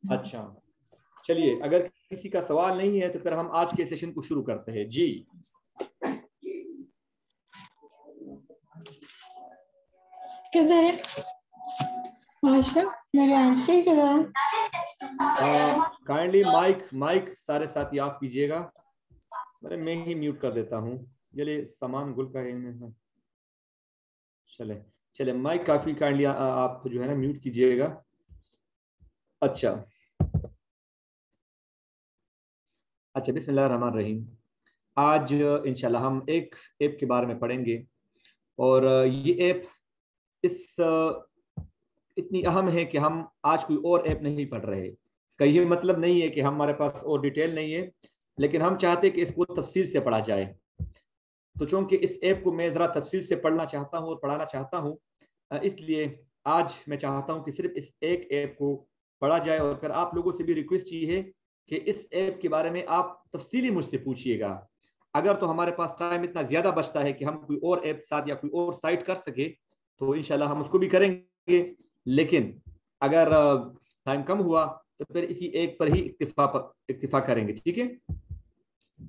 अच्छा, चलिए, अगर किसी का सवाल नहीं है तो फिर हम आज के सेशन को शुरू करते हैं। जी, किधर है माशा? मेरे हैंड्स फ्री किधर है? काइंडली माइक सारे साथी ऑफ कीजिएगा। मैं ही म्यूट कर देता हूँ। चलिए, सामान गुल का है। चले चले, माइक काफी काइंडली आप जो है ना म्यूट कीजिएगा। अच्छा अच्छा, बिस्मिल्लाह रहमान रहीम। आज इंशाल्लाह हम एक ऐप के बारे में पढ़ेंगे, और ये ऐप इस इतनी अहम है कि हम आज कोई और ऐप नहीं पढ़ रहे। इसका ये मतलब नहीं है कि हमारे पास और डिटेल नहीं है, लेकिन हम चाहते हैं कि इसको तफसील से पढ़ा जाए। तो चूंकि इस ऐप को मैं ज़रा तफसील से पढ़ना चाहता हूँ और पढ़ाना चाहता हूँ, इसलिए आज मैं चाहता हूँ कि सिर्फ इस एक ऐप को पढ़ा जाए। और फिर आप लोगों से भी रिक्वेस्ट ये है कि इस ऐप के बारे में आप तफसीली मुझसे पूछिएगा। अगर तो हमारे पास टाइम इतना ज़्यादा बचता है कि हम कोई और ऐप साथ या कोई और साइट कर सके तो इंशाल्लाह हम उसको भी करेंगे, लेकिन अगर टाइम कम हुआ तो फिर इसी एक पर ही इक्तिफा करेंगे। ठीक है।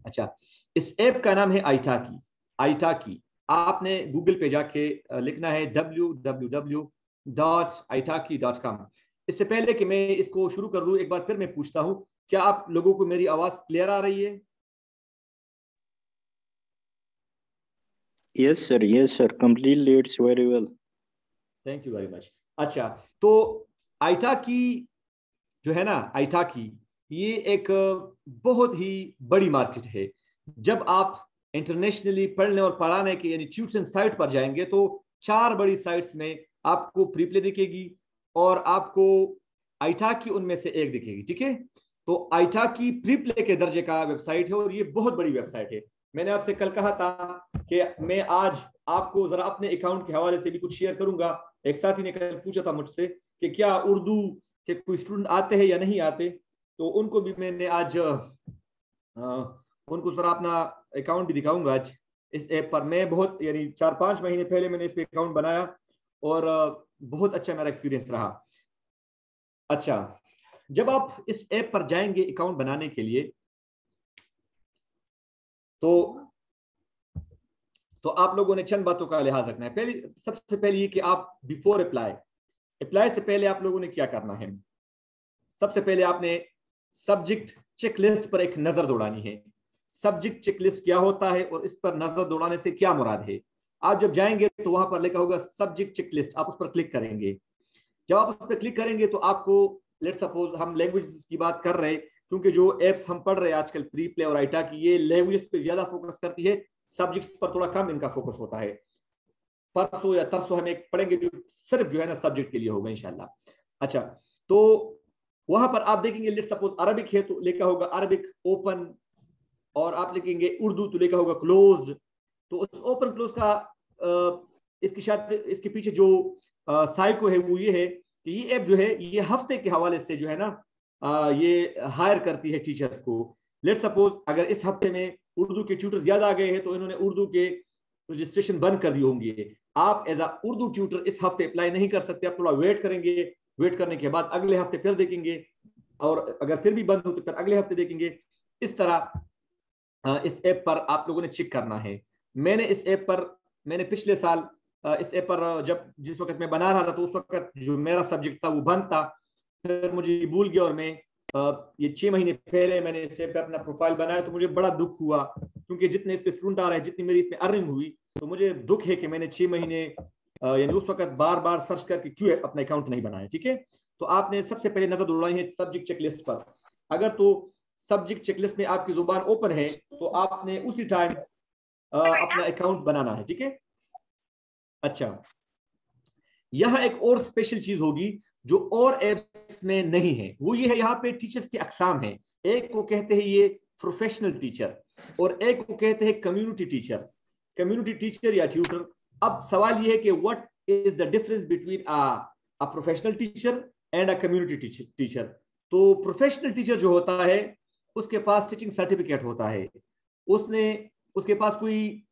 अच्छा, इस ऐप का नाम है आइटाकी। आइटाकी आपने गूगल पे जाके लिखना है www.aitaki.com। इससे पहले कि मैं इसको शुरू कर लूं, एक बार फिर मैं पूछता हूं, क्या आप लोगों को मेरी आवाज क्लियर आ रही है? Yes sir, completely, it's very well. Thank you very much. अच्छा, तो आइटाकी जो है ना, आइटाकी ये एक बहुत ही बड़ी मार्केट है। जब आप इंटरनेशनली पढ़ने और पढ़ाने के यानी ट्यूशन साइट पर जाएंगे तो 4 बड़ी साइट्स में आपको प्री प्ले दिखेगी और आपको आइटाकी उनमें से एक दिखेगी। ठीक है। तो आइटाकी प्री प्ले के दर्जे का वेबसाइट है और ये बहुत बड़ी वेबसाइट है। मैंने आपसे कल कहा था कि मैं आज आपको जरा अपने अकाउंट के हवाले से भी कुछ शेयर करूंगा। एक साथी ने कल पूछा था मुझसे कि क्या उर्दू के कोई स्टूडेंट आते हैं या नहीं आते, तो उनको भी मैंने आज उनको जरा अपना अकाउंट भी दिखाऊंगा आज इस ऐप पर। मैं बहुत यानी 4-5 महीने पहले मैंने इस पे अकाउंट बनाया और बहुत अच्छा मेरा एक्सपीरियंस रहा। अच्छा, जब आप इस ऐप पर जाएंगे अकाउंट बनाने के लिए तो आप लोगों ने चंद बातों का लिहाज रखना है। सबसे पहले ये कि आप बिफोर अप्लाई से पहले आप लोगों ने क्या करना है। सबसे पहले आपने सब्जेक्ट चेकलिस्ट पर एक नजर दौड़ानी है। सब्जेक्ट चेकलिस्ट क्या होता है और इस पर नजर दौड़ाने से क्या मुराद है। आप जब जाएंगे तो वहां पर लिखा होगा सब्जेक्ट चेकलिस्ट, आप उस पर क्लिक करेंगे। जब आप उस पर क्लिक करेंगे तो आपको, लेट सपोज हम लैंग्वेज की बात कर रहे हैं, क्योंकि जो एप्स हम पढ़ रहे हैं आजकल प्री प्ले और आइटा की, ये लैंग्वेज पे ज्यादा फोकस करती है, सब्जेक्ट्स पर थोड़ा कम इनका फोकस होता है। परसों या तरसों हम एक पढ़ेंगे जो सिर्फ जो है ना सब्जेक्ट के लिए होगा इंशाल्लाह। अच्छा, तो वहां पर आप देखेंगे, लेट सपोज अरबिक है तो लिखा होगा अरबिक ओपन, और आप लिखेंगे उर्दू तो लिखा होगा क्लोज। तो उस ओपन क्लोज का इसकी शायद इसके पीछे जो साइको है वो ये है कि ये ऐप जो है ये हफ्ते के हवाले से जो है ना ये हायर करती है टीचर्स को। लेट सपोज अगर इस हफ्ते में उर्दू के ट्यूटर ज्यादा आ गए हैं तो इन्होंने उर्दू के रजिस्ट्रेशन बंद कर दिए होंगे। आप एज अ उर्दू ट्यूटर इस हफ्ते अप्लाई नहीं कर सकते, आप थोड़ा वेट करेंगे। वेट करने के बाद अगले हफ्ते फिर देखेंगे, और अगर फिर भी बंद हो तो फिर अगले हफ्ते देखेंगे। इस तरह इस ऐप पर आप लोगों ने चेक करना है। मैंने पिछले साल इस ऐप पर जब जिस वक्त मैं बना रहा था तो उस वक्त जो मेरा सब्जेक्ट था वो बंद था, फिर मुझे भूल गया और मैं ये 6 महीने पहले मैंने इस ऐप पर अपना प्रोफाइल बनाया तो मुझे बड़ा दुख हुआ, क्योंकि जितने इस पे स्टूडेंट आ रहे हैं, जितनी मेरी इसमें अर्निंग हुई, तो मुझे दुख है कि मैंने 6 महीने यानी उस वक्त बार बार सर्च करके क्यों अपना अकाउंट नहीं बनाया। ठीक है। तो आपने सबसे पहले नजर दौड़ाई है सब्जेक्ट चेकलिस्ट पर। अगर तो सब्जेक्ट चेकलिस्ट में आपकी जुबान ओपन है तो आपने उसी टाइम अपना अकाउंट बनाना है। ठीक है। अच्छा, यह एक और स्पेशल चीज होगी जो और एप्स में नहीं है, वो ये है यहाँ पे टीचर्स के अकसाम है। एक को कहते हैं ये प्रोफेशनल टीचर और एक को कहते हैं कम्युनिटी टीचर। कम्युनिटी टीचर या ट्यूटर। अब सवाल ये है कि what is the difference between a professional teacher and a community teacher. तो प्रोफेशनल टीचर जो होता है उसके पास टीचिंग सर्टिफिकेट होता है, उसके पास कोई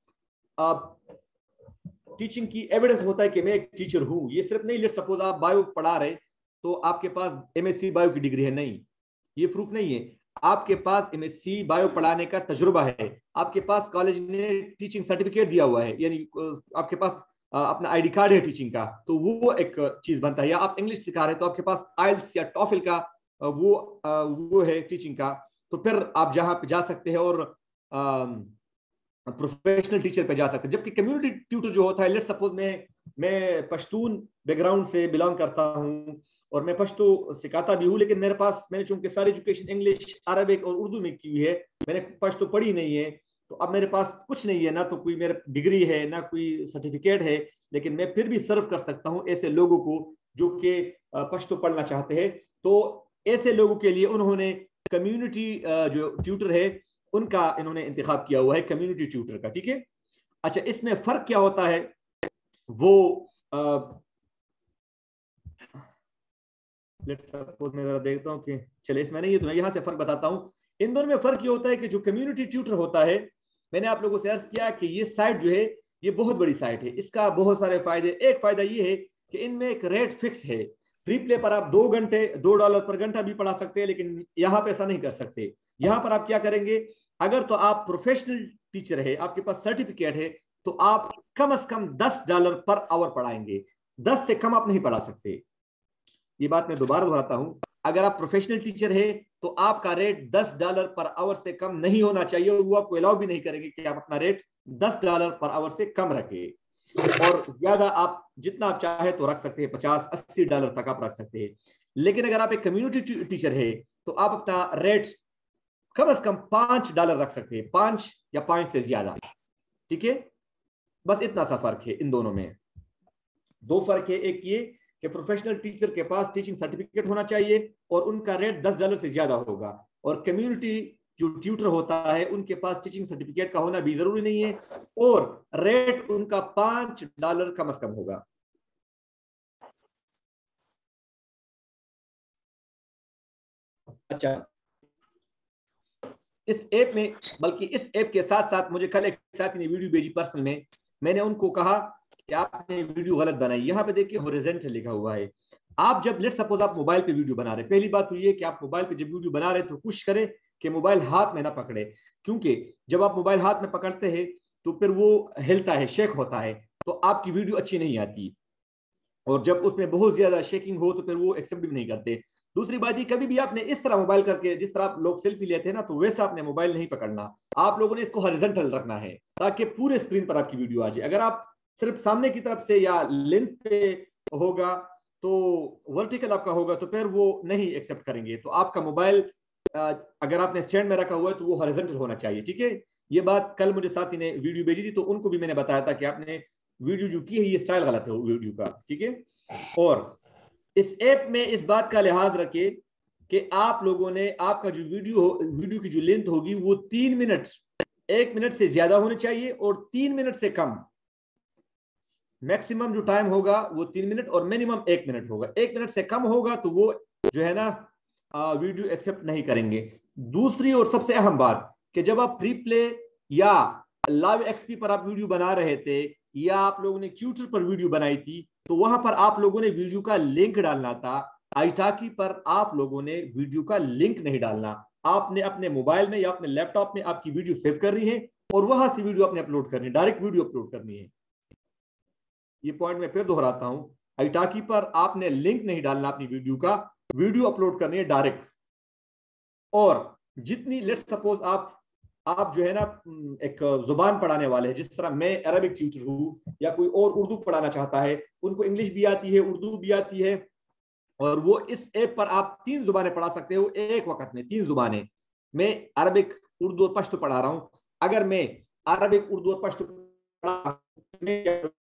टीचिंग की एविडेंस होता है कि मैं एक टीचर हूं। ये सिर्फ नहीं, लेट सपोज आप बायो पढ़ा रहे तो आपके पास एमएससी बायो की डिग्री है, नहीं, ये प्रूफ नहीं है। आपके पास एमएससी बायो पढ़ाने का तजुर्बा है, आपके पास कॉलेज ने टीचिंग सर्टिफिकेट दिया हुआ है, यानी आपके पास अपना आईडी कार्ड है टीचिंग का, तो वो एक चीज बनता है। या आप इंग्लिश सिखा रहे हैं तो आपके पास आइल्स या टॉफिल का वो है टीचिंग का, तो फिर आप जहां पे जा सकते हैं और प्रोफेशनल टीचर पे जा सकते हैं। जबकि कम्युनिटी ट्यूटर जो होता है, लेट्स सपोज मैं पश्तून बैकग्राउंड से बिलोंग करता हूं और मैं पश्तो सिखाता भी हूँ, लेकिन मेरे पास, मैंने चूंकि सारी एजुकेशन इंग्लिश, अरबिक और उर्दू में की हुई है, मैंने पश्तो पढ़ी नहीं है, तो अब मेरे पास कुछ नहीं है, ना तो कोई मेरा डिग्री है ना कोई सर्टिफिकेट है, लेकिन मैं फिर भी सर्व कर सकता हूँ ऐसे लोगों को जो कि पश्तो पढ़ना चाहते हैं। तो ऐसे लोगों के लिए उन्होंने कम्युनिटी जो ट्यूटर है उनका इन्होंने इंतखाब किया हुआ है, कम्युनिटी ट्यूटर का। ठीक है, अच्छा, इसमें फर्क क्या होता है वो लेट्स सपोज मैं जरा देखता हूँ कि चले इसमें नहीं है तो मैं यहाँ से फर्क बताता हूँ। इन दोनों में फर्क ये होता है कि जो कम्युनिटी ट्यूटर होता है, मैंने आप लोगों से अर्ज किया कि ये साइट जो है ये बहुत बड़ी साइट है, इसका बहुत सारे फायदे। एक फायदा ये है कि इनमें एक रेट फिक्स है, फ्री प्ले पर आप 2 घंटे $2 पर घंटा भी पढ़ा सकते हैं, लेकिन यहाँ पे ऐसा नहीं कर सकते। यहाँ पर आप क्या करेंगे, अगर तो आप प्रोफेशनल टीचर है, आपके पास सर्टिफिकेट है, तो आप कम से कम $10 पर आवर पढ़ाएंगे, 10 से कम आप नहीं पढ़ा सकते। ये बात मैं दोबारा दोहराता हूं, अगर आप प्रोफेशनल टीचर है तो आपका रेट $10 पर आवर से कम नहीं होना चाहिए, और वो आपको अलाउ भी नहीं करेंगे कि आप अपना रेट $10 पर आवर से कम रखें। और ज्यादा आप जितना आप चाहे तो रख सकते हैं, $50-80 तक आप रख सकते हैं। लेकिन अगर आप एक कम्युनिटी टीचर है तो आप अपना रेट कम से कम $5 रख सकते हैं, 5 या 5 से ज्यादा। ठीक है, बस इतना सा फर्क है इन दोनों में। दो फर्क है, एक ये कि प्रोफेशनल टीचर के पास टीचिंग सर्टिफिकेट होना चाहिए और उनका रेट $10 से ज्यादा होगा, और कम्युनिटी जो ट्यूटर होता है उनके पास टीचिंग सर्टिफिकेट का होना भी जरूरी नहीं है और रेट उनका $5 कम से कम होगा। अच्छा, इस ऐप में, बल्कि इस ऐप के साथ साथ मुझे कल एक साथी ने वीडियो भेजी पर्सनल में, मैंने उनको कहा कि आपने वीडियो गलत बनाई। यहाँ पे देखिए हॉरिजॉन्टल लिखा हुआ है। आप जब लेट सपोज आप मोबाइल पे वीडियो बना रहे, पहली बात तो ये कि आप मोबाइल पे जब वीडियो बना रहे तो कोशिश करें कि मोबाइल हाथ में ना पकड़े, क्योंकि जब आप मोबाइल हाथ में पकड़ते हैं तो फिर वो हिलता है, शेक होता है, तो आपकी वीडियो अच्छी नहीं आती। और जब उसमें बहुत ज्यादा शेकिंग हो तो फिर वो एक्सेप्ट भी नहीं करते। दूसरी बात ये, कभी भी आपने इस तरह मोबाइल करके, जिस तरह आप लोग सेल्फी लेते हैं ना, तो वैसा आपने मोबाइल नहीं पकड़ना, आप लोगों ने इसको हॉरिजॉन्टल रखना है ताकि पूरे स्क्रीन पर आपकी वीडियो आ जाए। अगर आप सिर्फ सामने की तरफ से या लेंथ पे होगा तो वर्टिकल आपका होगा तो फिर वो नहीं एक्सेप्ट करेंगे। तो आपका मोबाइल अगर आपने स्टैंड में रखा हुआ है तो वो हॉरिजॉन्टल होना चाहिए। ठीक है, ये बात कल मुझे साथी ने वीडियो भेजी थी तो उनको भी मैंने बताया था कि आपने वीडियो जो की है ये स्टाइल गलत है वीडियो का। ठीक है, और इस ऐप में इस बात का लिहाज रखिए कि आप लोगों ने, आपका जो वीडियो की जो लेंथ होगी वो 3 मिनट, 1 मिनट से ज्यादा होनी चाहिए और 3 मिनट से कम। मैक्सिमम जो टाइम होगा वो 3 मिनट और मिनिमम 1 मिनट होगा। 1 मिनट से कम होगा तो वो जो है ना वीडियो एक्सेप्ट नहीं करेंगे। दूसरी और सबसे अहम बात कि जब आप प्री प्ले या लाइव एक्सपी पर आप वीडियो बना रहे थे या आप लोगों ने ट्यूटर पर वीडियो बनाई थी, तो वहां पर आप लोगों ने वीडियो का लिंक डालना था। आईटाकी पर आप लोगों ने वीडियो का लिंक नहीं डालना, आपने अपने मोबाइल में या अपने लैपटॉप में आपकी वीडियो सेव करनी है और वहां से वीडियो आपने अपलोड करनी है, डायरेक्ट वीडियो अपलोड करनी है। ये पॉइंट मैं फिर दोहराता हूं, आईटाकी पर आपने लिंक नहीं डालना अपनी वीडियो का, वीडियो अपलोड करनी है डायरेक्ट। और जितनी, लेट्स सपोज आप जो है ना एक जुबान पढ़ाने वाले हैं, जिस तरह मैं अरबिक टीचर हूं या कोई और उर्दू पढ़ाना चाहता है, उनको इंग्लिश भी आती है, उर्दू भी आती है, और वो इस ऐप पर आप 3 जुबानें पढ़ा सकते हो एक वक्त में, 3 जुबानें। मैं अरबिक, उर्दू और पश्तो पढ़ा रहा हूं, अगर मैं अरबिक, उर्दू और पश्तो तो मैं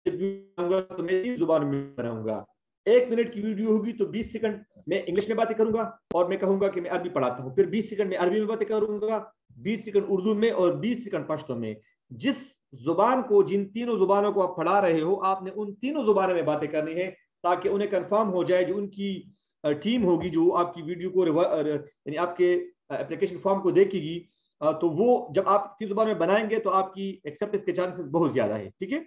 3 जुबान में रहूंगा। 1 मिनट की वीडियो होगी तो 20 सेकंड मैं इंग्लिश में बातें करूंगा और मैं कहूंगा कि मैं अरबी पढ़ाता हूं, फिर 20 सेकंड में अरबी में बातें करूंगा, 20 सेकंड उर्दू में और 20 सेकंड पश्तो में। जिस जुबान को, जिन तीनों जुबानों को आप पढ़ा रहे हो, आपने उन तीनों जुबानों में बातें करनी है ताकि उन्हें कंफर्म हो जाए, जो उनकी टीम होगी जो आपकी वीडियो को यानी आपके एप्लीकेशन फॉर्म को देखेगी, तो वो जब आप 3 जुबान में बनाएंगे तो आपकी एक्सेप्टेंस के चांसेस बहुत ज्यादा है। ठीक है,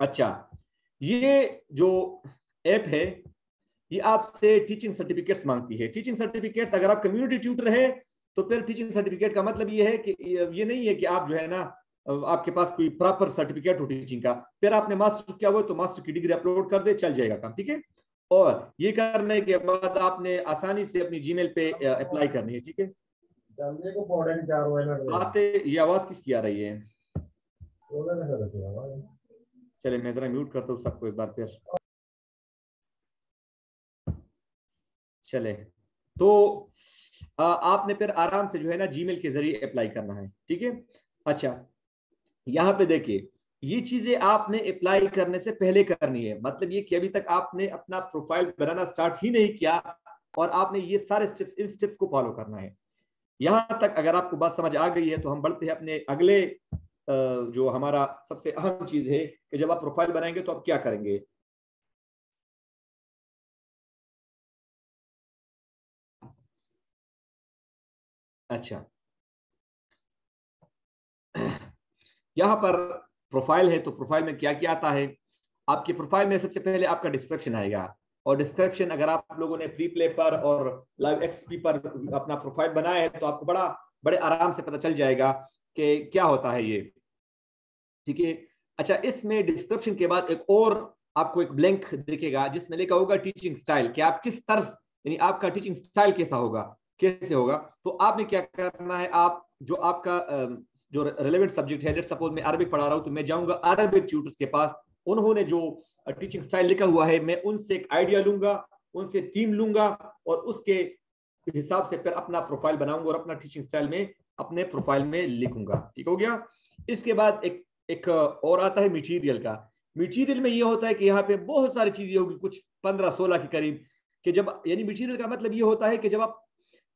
अच्छा, ये जो ऐप है ये आपसे टीचिंग सर्टिफिकेट्स मांगती है। टीचिंग सर्टिफिकेट्स, अगर आप कम्युनिटी ट्यूटर है तो फिर टीचिंग सर्टिफिकेट का मतलब ये है कि ये नहीं है कि आप जो है ना आपके पास कोई प्रॉपर सर्टिफिकेट हो टीचिंग का, फिर आपने मास्टर किया हुआ तो मास्टर की डिग्री अपलोड कर दे, चल जाएगा काम, ठीक है। और ये करने के बाद आपने आसानी से अपनी जीमेल पे अप्लाई करनी है, ठीक है। आते ये आवाज किसकी आ रही है? चले मैं जरा म्यूट करता हूँ सबको एक बार फिर। चले तो आपने फिर आराम से जो है ना जीमेल के जरिए अप्लाई करना है, ठीक है। अच्छा, यहाँ पे देखिए ये चीजें आपने अप्लाई करने से पहले करनी है, मतलब ये कि अभी तक आपने अपना प्रोफाइल बनाना स्टार्ट ही नहीं किया और आपने ये सारे स्टेप्स, इन स्टेप्स को फॉलो करना है। यहाँ तक अगर आपको बात समझ आ गई है तो हम बढ़ते हैं अपने अगले जो हमारा सबसे अहम चीज है कि जब आप प्रोफाइल बनाएंगे तो आप क्या करेंगे। अच्छा, यहाँ पर प्रोफाइल है तो प्रोफाइल में क्या क्या आता है। आपकी प्रोफाइल में सबसे पहले आपका डिस्क्रिप्शन आएगा, और डिस्क्रिप्शन अगर आप लोगों ने फ्री प्ले पर और लाइव एक्सपी पर अपना प्रोफाइल बनाया है तो आपको बड़े आराम से पता चल जाएगा कि क्या होता है ये, ठीक है। अच्छा, इसमें डिस्क्रिप्शन के बाद एक और आपको एक ब्लैंक दिखेगा जिसमें लिखा होगा टीचिंग स्टाइल, कि आप किस तर्ज यानी आपका टीचिंग स्टाइल कैसा होगा, कैसे होगा। तो आपने क्या करना है, आप जो आपका जो रेलेवेंट सब्जेक्ट है, लेट्स सपोज मैं अरबिक पढ़ा रहा हूं तो मैं जाऊंगा अरबिक ट्यूटर्स के पास, उन्होंने जो टीचिंग स्टाइल लिखा हुआ है मैं उनसे एक आइडिया लूंगा, उनसे थीम लूंगा और उसके हिसाब से फिर अपना प्रोफाइल बनाऊंगा और अपना टीचिंग स्टाइल में अपने प्रोफाइल में लिखूंगा, ठीक हो गया। इसके बाद एक और आता है मटेरियल का। मटेरियल में ये होता है कि यहाँ पे बहुत सारी चीजें होगी, कुछ 15-16 के करीब, कि जब यानी मटेरियल का मतलब ये होता है कि जब आप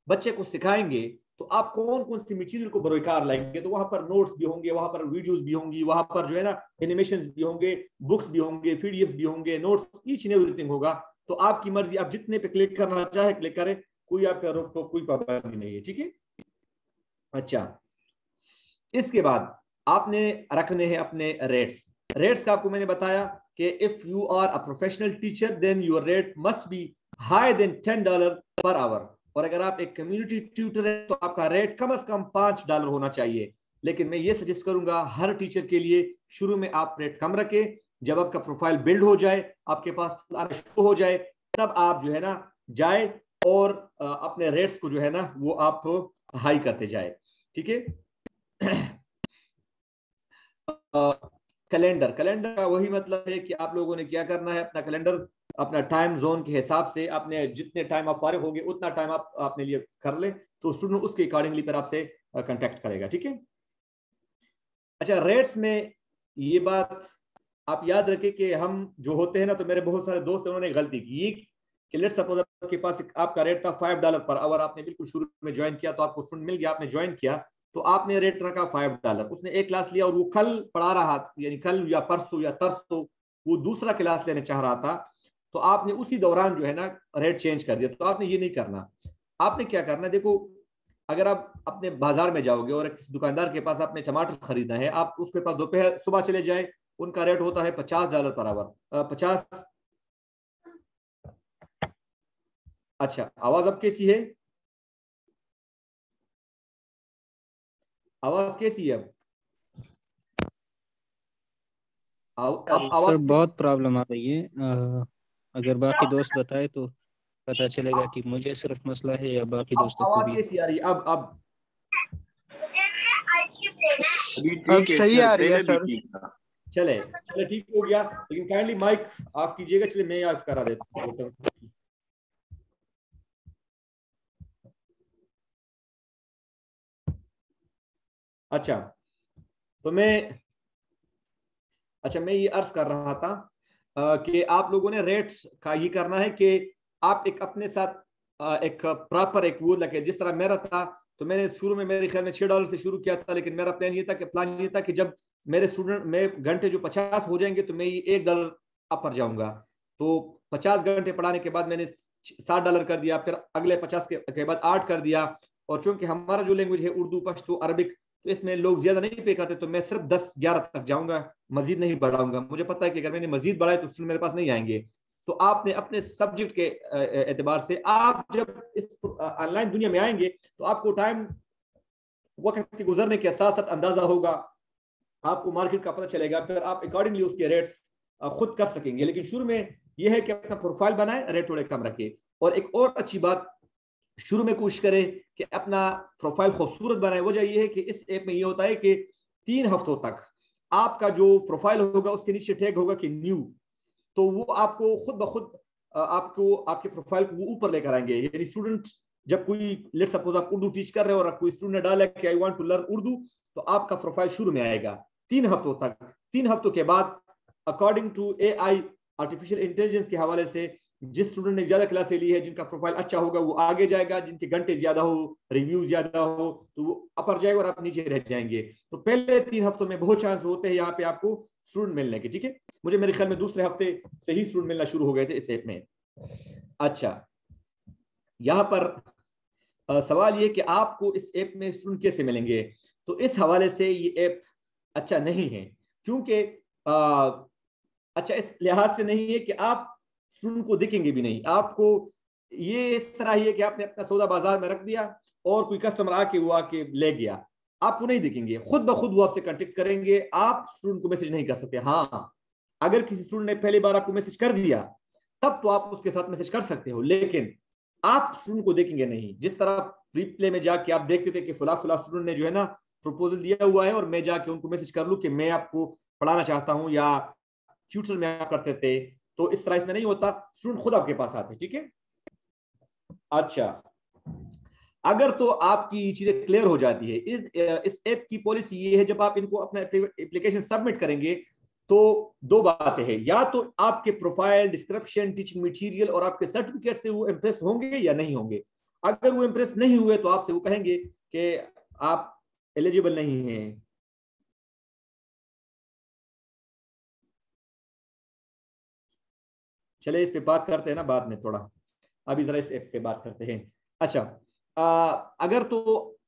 बच्चे को सिखाएंगे तो आप कौन कौन सी मटेरियल को बरोकार लाएंगे, तो वहां पर नोट्स भी होंगे, वहां पर वीडियोस भी होंगी, वहां पर जो है ना एनिमेशंस भी होंगे, बुक्स भी होंगे, पीडीएफ भी होंगे, नोट्स, ईच एंड एवरीथिंग होगा। तो आपकी मर्जी, आप जितने पे क्लिक करना चाहे क्लिक करें, कोई आप पे रोक टोक कोई पाबंदी नहीं है, ठीक है। अच्छा, इसके बाद आपने रखने हैं अपने रेट्स। रेट्स का आपको मैंने बताया कि if you are a professional teacher then your rate must be high than $10 per our, और अगर आप एक कम्युनिटी ट्यूटर है तो आपका रेट कम से कम $5 होना चाहिए। लेकिन मैं ये सजेस्ट करूंगा हर टीचर के लिए शुरू में आप रेट कम रखें, जब आपका प्रोफाइल बिल्ड हो जाए, आपके पास आना शुरू हो जाए, तब आप जो है ना जाए और अपने रेट्स को जो है ना वो आप हाई करते जाए, ठीक है। कैलेंडर का वही मतलब है कि आप लोगों ने क्या करना है, अपना कैलेंडर अपना टाइम जोन के हिसाब से आपने जितने टाइम आप फारिग होंगे उतना टाइम आप अपने लिए कर ले, तो स्टूडेंट उसके अकॉर्डिंगली पर आपसे कांटेक्ट करेगा, ठीक है। अच्छा, रेट्स में ये बात आप याद रखें कि हम जो होते हैं ना, तो मेरे बहुत सारे दोस्त हैं उन्होंने गलती की कि लेट्स सपोज आपके पास आपका रेट था $5 पर आवर, आपने बिल्कुल शुरू में ज्वाइन किया तो आपको स्टूडेंट मिल गया, आपने ज्वाइन किया तो आपने रेट रखा $5, उसने एक क्लास लिया और वो कल पढ़ा रहा, यानी कल या परसों या तरसों वो दूसरा क्लास लेने चाह रहा था, तो आपने उसी दौरान जो है ना रेट चेंज कर दिया। तो आपने ये नहीं करना। आपने क्या करना, देखो अगर आप अपने बाजार में जाओगे और किसी दुकानदार के पास आपने टमाटर खरीदना है, आप उसके पास दोपहर सुबह चले जाए, उनका रेट होता है $50 पर आवर, 50। अच्छा, आवाज अब कैसी है? आवाज कैसी है अब सर आवाज बहुत प्रॉब्लम आ रही है। अगर बाकी दोस्त बताए तो पता चलेगा कि मुझे सिर्फ मसला है या बाकी दोस्तों को आवाज भी। कैसी आ रही है अब अभी अब ठीक है सही सर, आ रही है पहले भी सर। ठीक था। चले चले ठीक हो गया, लेकिन काइंडली माइक ऑफ कीजिएगा। चलिए मैं ऑफ करा देता हूं। अच्छा, तो मैं ये अर्ज कर रहा था कि आप लोगों ने रेट्स का ये करना है कि आप एक अपने साथ एक प्रॉपर एक वो लगे। जिस तरह मेरा था, तो मैंने शुरू में मेरे ख्याल में $6 से शुरू किया था, लेकिन मेरा प्लान ये था कि जब मेरे स्टूडेंट में घंटे जो 50 हो जाएंगे तो मैं ये $1 अपर जाऊंगा। तो 50 घंटे पढ़ाने के बाद मैंने $60 कर दिया, फिर अगले 50 के बाद 8 कर दिया। और चूंकि हमारा जो लैंग्वेज है उर्दू, पश्तो, अरबिक, तो इसमें लोग ज्यादा नहीं पे करते, तो मैं सिर्फ 10-11 तक जाऊंगा, मजीद नहीं बढ़ाऊंगा। मुझे पता है कि अगर मैंने मजीद बढ़ाया तो स्टूडेंट मेरे पास नहीं आएंगे। तो आपने अपने सब्जेक्ट के एतबार से आप जब इस ऑनलाइन दुनिया में आएंगे तो आपको टाइम वक्त के गुजरने के साथ साथ अंदाजा होगा, आपको मार्केट का पता चलेगा, फिर आप अकॉर्डिंगली उसके रेट्स खुद कर सकेंगे। लेकिन शुरू में यह है कि अपना प्रोफाइल बनाए, रेट थोड़े कम रखे। और एक और अच्छी बात, शुरू में कोशिश करें कि अपना प्रोफाइल खूबसूरत बनाए। वजह यह है कि इस ऐप में यह होता है कि 3 हफ्तों तक आपका जो प्रोफाइल होगा उसके नीचे टैग होगा कि न्यू, तो वो आपको खुद ब खुद आपको आपके प्रोफाइल को वो ऊपर लेकर आएंगे। यानी स्टूडेंट जब कोई, लेट्स सपोज आप उर्दू टीच कर रहे हो और कोई स्टूडेंट ने डाला कि I want to learn Urdu, तो आपका प्रोफाइल शुरू में आएगा 3 हफ्तों तक। 3 हफ्तों के बाद according to AI, artificial intelligence के हवाले से, जिस स्टूडेंट ने ज्यादा क्लासें ली है, जिनका प्रोफाइल अच्छा होगा वो आगे जाएगा, जिनके घंटे ज्यादा हो, रिव्यू ज्यादा हो, तो वो अपर जाएगा और आप नीचे रह जाएंगे। तो पहले 3 हफ्तों में बहुत चांस होते हैं यहाँ पे आपको स्टूडेंट मिलने के। ठीक है, मुझे मेरे ख्याल में दूसरे हफ्ते से ही स्टूडेंट मिलना शुरू हो गए थे इस ऐप में। अच्छा, यहाँ पर सवाल ये कि आपको इस ऐप में स्टूडेंट कैसे मिलेंगे। तो इस हवाले से ये ऐप अच्छा नहीं है, क्योंकि अच्छा इस लिहाज से नहीं है कि आप स्टूडेंट को दिखेंगे भी नहीं। आपको ये इस तरह ही है कि आपने अपना सौदा बाजार में रख दिया और कोई कस्टमर आके वो आके ले गया, आपको नहीं दिखेंगे। खुद ब खुद वो आपसे कांटेक्ट करेंगे, आप स्टूडेंट को मैसेज नहीं कर सकते। हाँ, अगर किसी स्टूडेंट ने पहली बार आपको मैसेज कर दिया तब तो आप उसके साथ मैसेज कर सकते हो, लेकिन आप स्टूडेंट को देखेंगे नहीं। जिस तरह प्री प्ले में जाके आप देखते थे कि फुला फुला स्टूडेंट ने जो है ना प्रपोजल दिया हुआ है और मैं जाके उनको मैसेज कर लूं कि मैं आपको पढ़ाना चाहता हूं, या ट्यूटर में आप करते थे, तो इस तरह इसमें नहीं होता। स्टूडेंट खुद आपके पास आते। ठीक है, अच्छा, अगर तो आपकी चीजें क्लियर हो जाती है, इस ऐप की पॉलिसी ये है, जब आप इनको अपना एप्लीकेशन सबमिट करेंगे तो 2 बातें हैं, या तो आपके प्रोफाइल, डिस्क्रिप्शन, टीचिंग मटेरियल और आपके सर्टिफिकेट से वो इंप्रेस होंगे या नहीं होंगे। अगर वो इंप्रेस नहीं हुए तो आपसे वो कहेंगे कि आप एलिजिबल नहीं हैं। चले इस पे बात करते हैं ना बाद में थोड़ा, अभी जरा इस ऐप पे बात करते हैं। अच्छा, अगर तो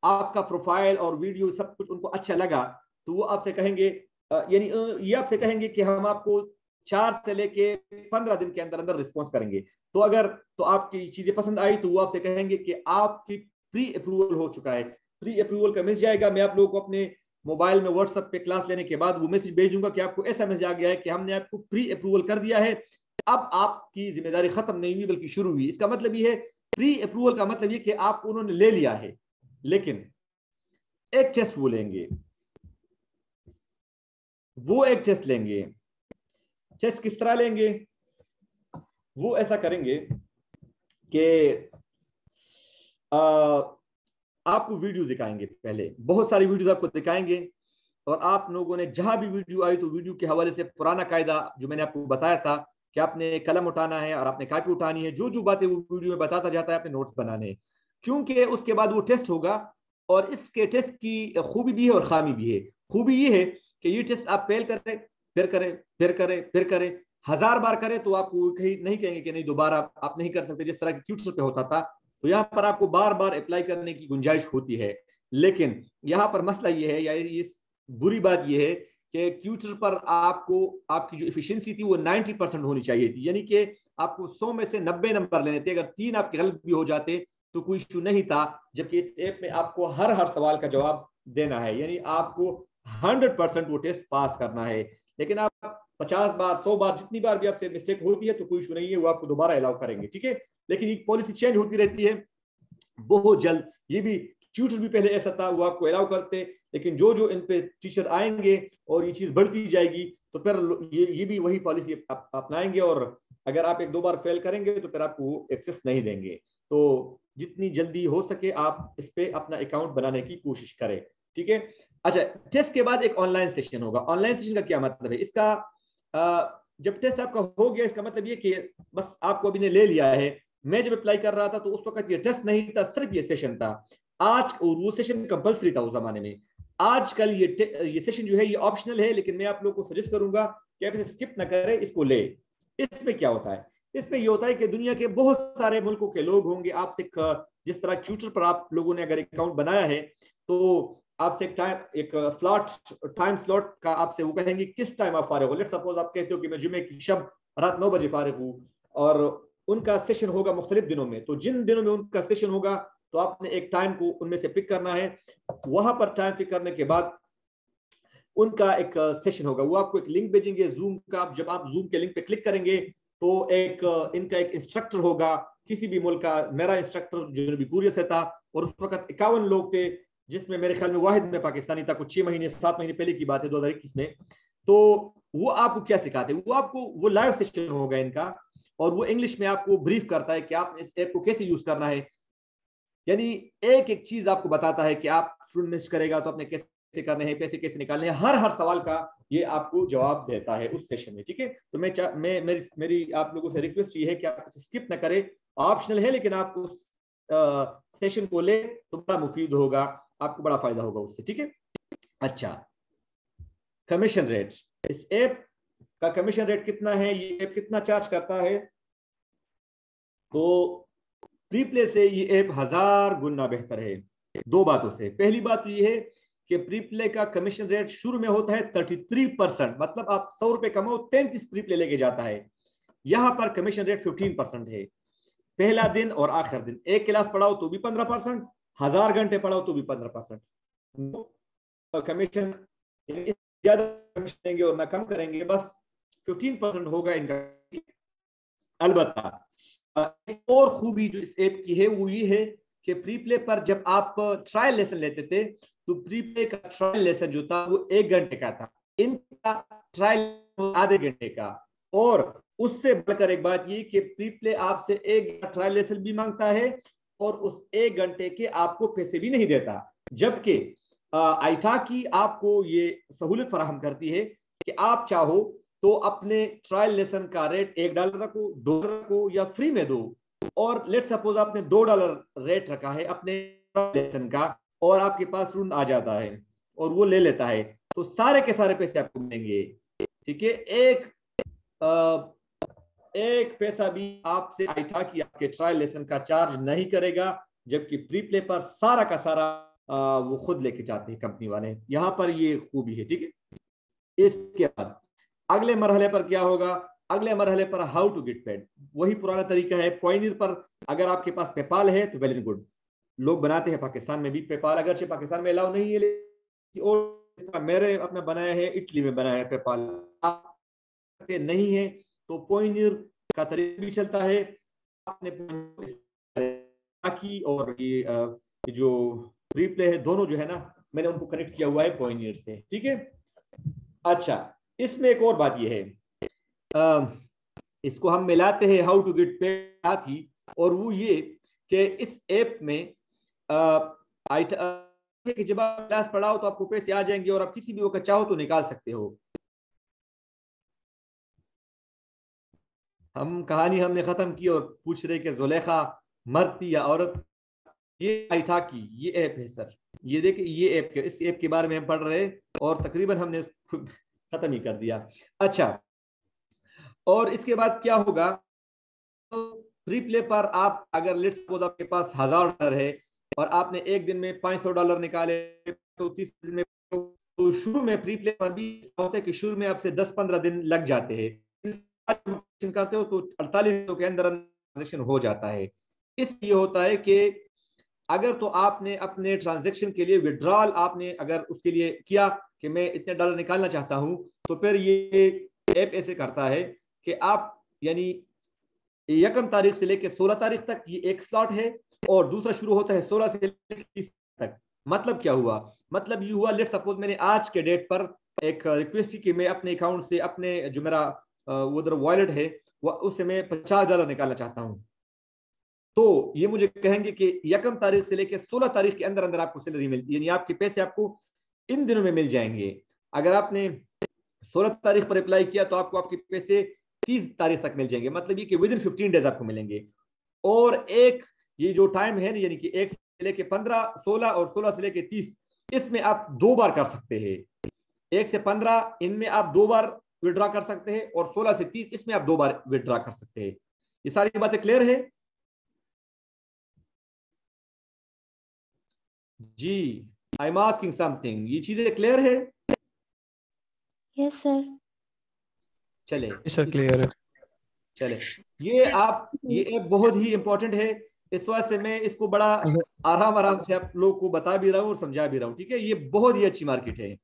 आपका प्रोफाइल और वीडियो सब कुछ उनको अच्छा लगा तो वो आपसे कहेंगे, यानी ये आपसे कहेंगे कि हम आपको 4 से लेके 15 दिन के अंदर अंदर रिस्पॉन्स करेंगे। तो अगर तो आपकी चीजें पसंद आई तो वो आपसे कहेंगे कि आपकी प्री अप्रूवल हो चुका है। प्री अप्रूवल का मैसेज आएगा, मैं आप लोगों को अपने मोबाइल में व्हाट्सएप पे क्लास लेने के बाद वो मैसेज भेज दूंगा कि आपको ऐसा मैसेज आ गया है कि हमने आपको प्री अप्रूवल कर दिया है। अब आपकी जिम्मेदारी खत्म नहीं हुई बल्कि शुरू हुई। इसका मतलब ये है, प्री अप्रूवल का मतलब ये कि आपको उन्होंने ले लिया है, लेकिन एक टेस्ट वो लेंगे, वो एक टेस्ट लेंगे। टेस्ट किस तरह लेंगे? वो ऐसा करेंगे कि आपको वीडियो दिखाएंगे, पहले बहुत सारी वीडियोस आपको दिखाएंगे, और आप लोगों ने जहां भी वीडियो आई तो वीडियो के हवाले से पुराना कायदा जो मैंने आपको बताया था कि आपने कलम उठाना है और आपने कॉपी उठानी है, जो जो बातें वो वीडियो में बताता जाता है आपने नोट्स बनाने हैं, क्योंकि उसके बाद वो टेस्ट होगा। और इसके टेस्ट की खूबी भी है और खामी भी है। खूबी ये है कि ये टेस्ट आप फेल करें, फिर करें, फिर करें, फिर करें, 1000 बार करें तो आपको कहीं नहीं कहेंगे कि नहीं दोबारा आप नहीं कर सकते, जिस तरह के ट्यूटर पे होता था। तो यहाँ पर आपको बार बार अप्लाई करने की गुंजाइश होती है। लेकिन यहाँ पर मसला ये है, या ये बुरी बात ये है कि ट्यूटर पर आपको आपकी जो एफिशिएंसी थी वो 90% होनी चाहिए थी, यानी कि आपको 100 में से 90 नंबर लेने थे। अगर 3 आपके गलत भी हो जाते तो कोई इशू नहीं था, जबकि इस ऐप में आपको हर सवाल का जवाब देना है, यानी आपको 100% वो टेस्ट पास करना है। लेकिन आप 50 बार 100 बार जितनी बार भी आपसे मिस्टेक होती है तो कोई इशू नहीं है, वो आपको दोबारा अलाउ करेंगे। ठीक है, लेकिन ये पॉलिसी चेंज होती रहती है बहुत जल्द। ये भी ट्यूटर भी पहले ऐसा था, वो आपको अलाउ करते, लेकिन जो जो इन पे टीचर आएंगे और ये चीज बढ़ती जाएगी तो फिर ये भी वही पॉलिसी अपनाएंगे, और अगर आप 1-2 बार फेल करेंगे तो फिर आपको एक्सेस नहीं देंगे। तो जितनी जल्दी हो सके आप इस पे अपना अकाउंट बनाने की कोशिश करें। ठीक है, अच्छा, टेस्ट के बाद एक ऑनलाइन सेशन होगा। ऑनलाइन सेशन का क्या मतलब है? इसका जब टेस्ट आपका हो गया, इसका मतलब ये कि बस आपको अभी ने ले लिया है। मैं जब अप्लाई कर रहा था तो उस वक्त ये टेस्ट नहीं था, सिर्फ ये सेशन था। आज वो सेशन कंपल्सरी था उस जमाने में। आजकल ये सेशन जो है ये ऑप्शनल है, लेकिन मैं आप लोगों को सजेस्ट करूंगा कि आप इसे स्किप ना करें, इसको ले। इसमें क्या होता है? इसमें ये होता है कि दुनिया के बहुत सारे मुल्कों के लोग होंगे आपसे, जिस तरह ट्यूटर पर आप लोगों ने अगर अकाउंट बनाया है तो आपसे एक टाइम स्लॉट का आपसे वो कहेंगे किस टाइम आप फारिग हो। लेट्स सपोज आप कहते हो कि मैं जुमे की शब रात 9 बजे फारिग हूँ, और उनका सेशन होगा मुख्तलिफ दिनों में, तो जिन दिनों में उनका सेशन होगा तो आपने एक टाइम को उनमें से पिक करना है। वहां पर टाइम पिक करने के बाद उनका एक सेशन होगा, वो आपको एक लिंक भेजेंगे जूम का। जब आप जूम के लिंक पे क्लिक करेंगे तो इनका एक इंस्ट्रक्टर होगा किसी भी मुल्क का। मेरा इंस्ट्रक्टर जनूबी कोरिया से था और उस वक्त 51 लोग थे, जिसमें मेरे ख्याल में वाहिद में पाकिस्तानी था। कुछ 7 महीने पहले की बात है, 2021 में। तो वो आपको क्या सिखाते हैं, वो लाइव सेशन होगा इनका, और वो इंग्लिश में आपको ब्रीफ करता है कि आप इस ऐप को कैसे यूज करना है। यानी एक एक चीज आपको बताता है कि आप स्टूडेंट मिस करेगा तो अपने कैसे करने हैं, पैसे कैसे निकालने हैं, हर सवाल का ये आपको जवाब देता है उस सेशन में। ठीक है, तो मैं मेरी आप लोगों से रिक्वेस्ट ये है कि आप स्किप ना करें, ऑप्शनल है, लेकिन आप उस सेशन को ले तो बड़ा मुफीद होगा, आपको बड़ा फायदा होगा उससे। ठीक है, अच्छा, कमीशन रेट, इस ऐप का कमीशन रेट कितना है, ये ऐप कितना चार्ज करता है? तो प्री प्ले से ये ऐप 1000 गुना बेहतर है दो बातों से। पहली बात तो ये है कि प्री प्ले का कमीशन रेट शुरू में होता है 33%, मतलब आप 100 रुपए कमाओ 33 प्री प्ले लेके जाता है। यहां पर कमीशन रेट 15% है। पहला दिन और आखिर दिन, एक क्लास पढ़ाओ तो भी 15%, 1000 घंटे पढ़ाओ तो भी 15%। कमीशन ज्यादा कमीशन देंगे और ना कम करेंगे, बस 15% होगा इनका। अलबत्ता एक और खूबी जो इस ऐप की है वो ये है कि प्री प्ले पर जब आप ट्रायल लेसन लेते थे तो प्री प्ले का ट्रायल लेसन जो था वो 1 घंटे का था, इनका ट्रायल आधे घंटे का। और उससे बढ़कर एक बात ये कि प्री प्ले आपसे एक ट्रायल लेसन भी मांगता है और उस 1 घंटे के आपको पैसे भी नहीं देता, जबकि आईटाकी आपको ये सहूलत फराहम करती है कि आप चाहो तो अपने ट्रायल लेसन का रेट $1 रखो, $2 रखो या फ्री में दो। और लेट सपोज आपने $2 रेट रखा है अपने लेसन का और आपके पास स्टूडेंट आ जाता है और वो ले लेता है, तो सारे के सारे पैसे आपको मिलेंगे। ठीक है, एक पैसा भी आपसे आईटाकी आपके ट्रायल लेसन का चार्ज नहीं करेगा, जबकि प्री प्ले पर सारा का सारा वो खुद लेके जाते हैं कंपनी वाले। यहां पर ये खूबी है। ठीक है, इसके बाद अगले मरहले पर क्या होगा? अगले मरहले पर हाउ टू गेट पेड, वही पुराना तरीका है। पॉइनियर पर अगर आपके पास पेपाल है तो वेल एंड गुड, लोग बनाते हैं पाकिस्तान में भी पेपाल, अगरचे पाकिस्तान में अलाउ नहीं है, और मेरे अपना बनाया है, इटली में बनाया है पेपाल, नहीं है तो पॉइनियर का तरीका भी चलता है। आपने और ये जो रिप्ले है दोनों जो है ना, मैंने उनको कनेक्ट किया हुआ है पॉइनियर से। ठीक है, अच्छा, इसमें एक और बात यह है, इसको हम मिलाते हैं हाउ टू गेट पेड साथ ही, और वो ये कि इस ऐप में कि जब आप क्लास पढ़ाओ तो आपको पैसे आ जाएंगे और आप किसी भी वक्त चाहो तो निकाल सकते हो। कहानी हमने खत्म की और पूछ रहे कि जुलेखा मर्द थी या औरत? ये आईटाकी ये ऐप है सर, ये देखिए, ये ऐप के, इस ऐप के बारे में हम पढ़ रहे और तकरीबन हमने खत्म ही कर दिया। अच्छा, और इसके बाद क्या होगा? तो प्री प्ले पर आप अगर लेट्स सपोज आपके पास $1000 है और आपने एक दिन में $500 निकाले तो 30 दिन में, तो शुरू में प्री प्ले पर भी होता है कि शुरू में आपसे 10-15 दिन लग जाते हैं, करते हो तो 48 दिनों के अंदर ट्रांजेक्शन हो जाता है। इसलिए होता है कि अगर तो आपने अपने ट्रांजेक्शन के लिए विड्रॉल आपने अगर उसके लिए किया कि मैं इतने डॉलर निकालना चाहता हूं, तो फिर ये ऐप ऐसे करता है कि आप यानी 1 तारीख से लेकर 16 तारीख तक ये एक स्लॉट है और दूसरा शुरू होता है 16 से लेकर 30 तक। मतलब क्या हुआ? मतलब ये हुआ, लेट सपोज मैंने आज के डेट पर एक रिक्वेस्ट की कि मैं अपने अकाउंट से अपने जो मेरा उधर वॉलेट है उससे मैं $50 निकालना चाहता हूं, तो ये मुझे कहेंगे कि 1 तारीख से लेकर 16 तारीख के अंदर अंदर आपको सैलरी मिलती है, यानी आपके पैसे आपको इन दिनों में मिल जाएंगे। अगर आपने 16 तारीख पर अप्लाई किया तो आपको आपके पैसे 30 तारीख तक मिल जाएंगे, मतलब ये कि विद इन 15 डेज आपको मिलेंगे। और एक ये जो टाइम है यानी कि 1 से लेकर 15, 16 और 16 से लेकर 30, इसमें आप 2 बार कर सकते हैं। 1 से 15 इनमें आप 2 बार विड्रॉ कर सकते हैं और 16 से 30 इसमें आप 2 बार विड्रॉ कर सकते हैं। ये सारी बातें क्लियर है जी? I am asking something. ये चीजें क्लियर है? Yes sir. चले सर क्लियर है। चले, ये ऐप बहुत ही इंपॉर्टेंट है। इस वजह से मैं इसको बड़ा आराम आराम से आप लोग को बता भी रहा हूँ और समझा भी रहा हूँ, ठीक है? ये बहुत ही अच्छी मार्केट है।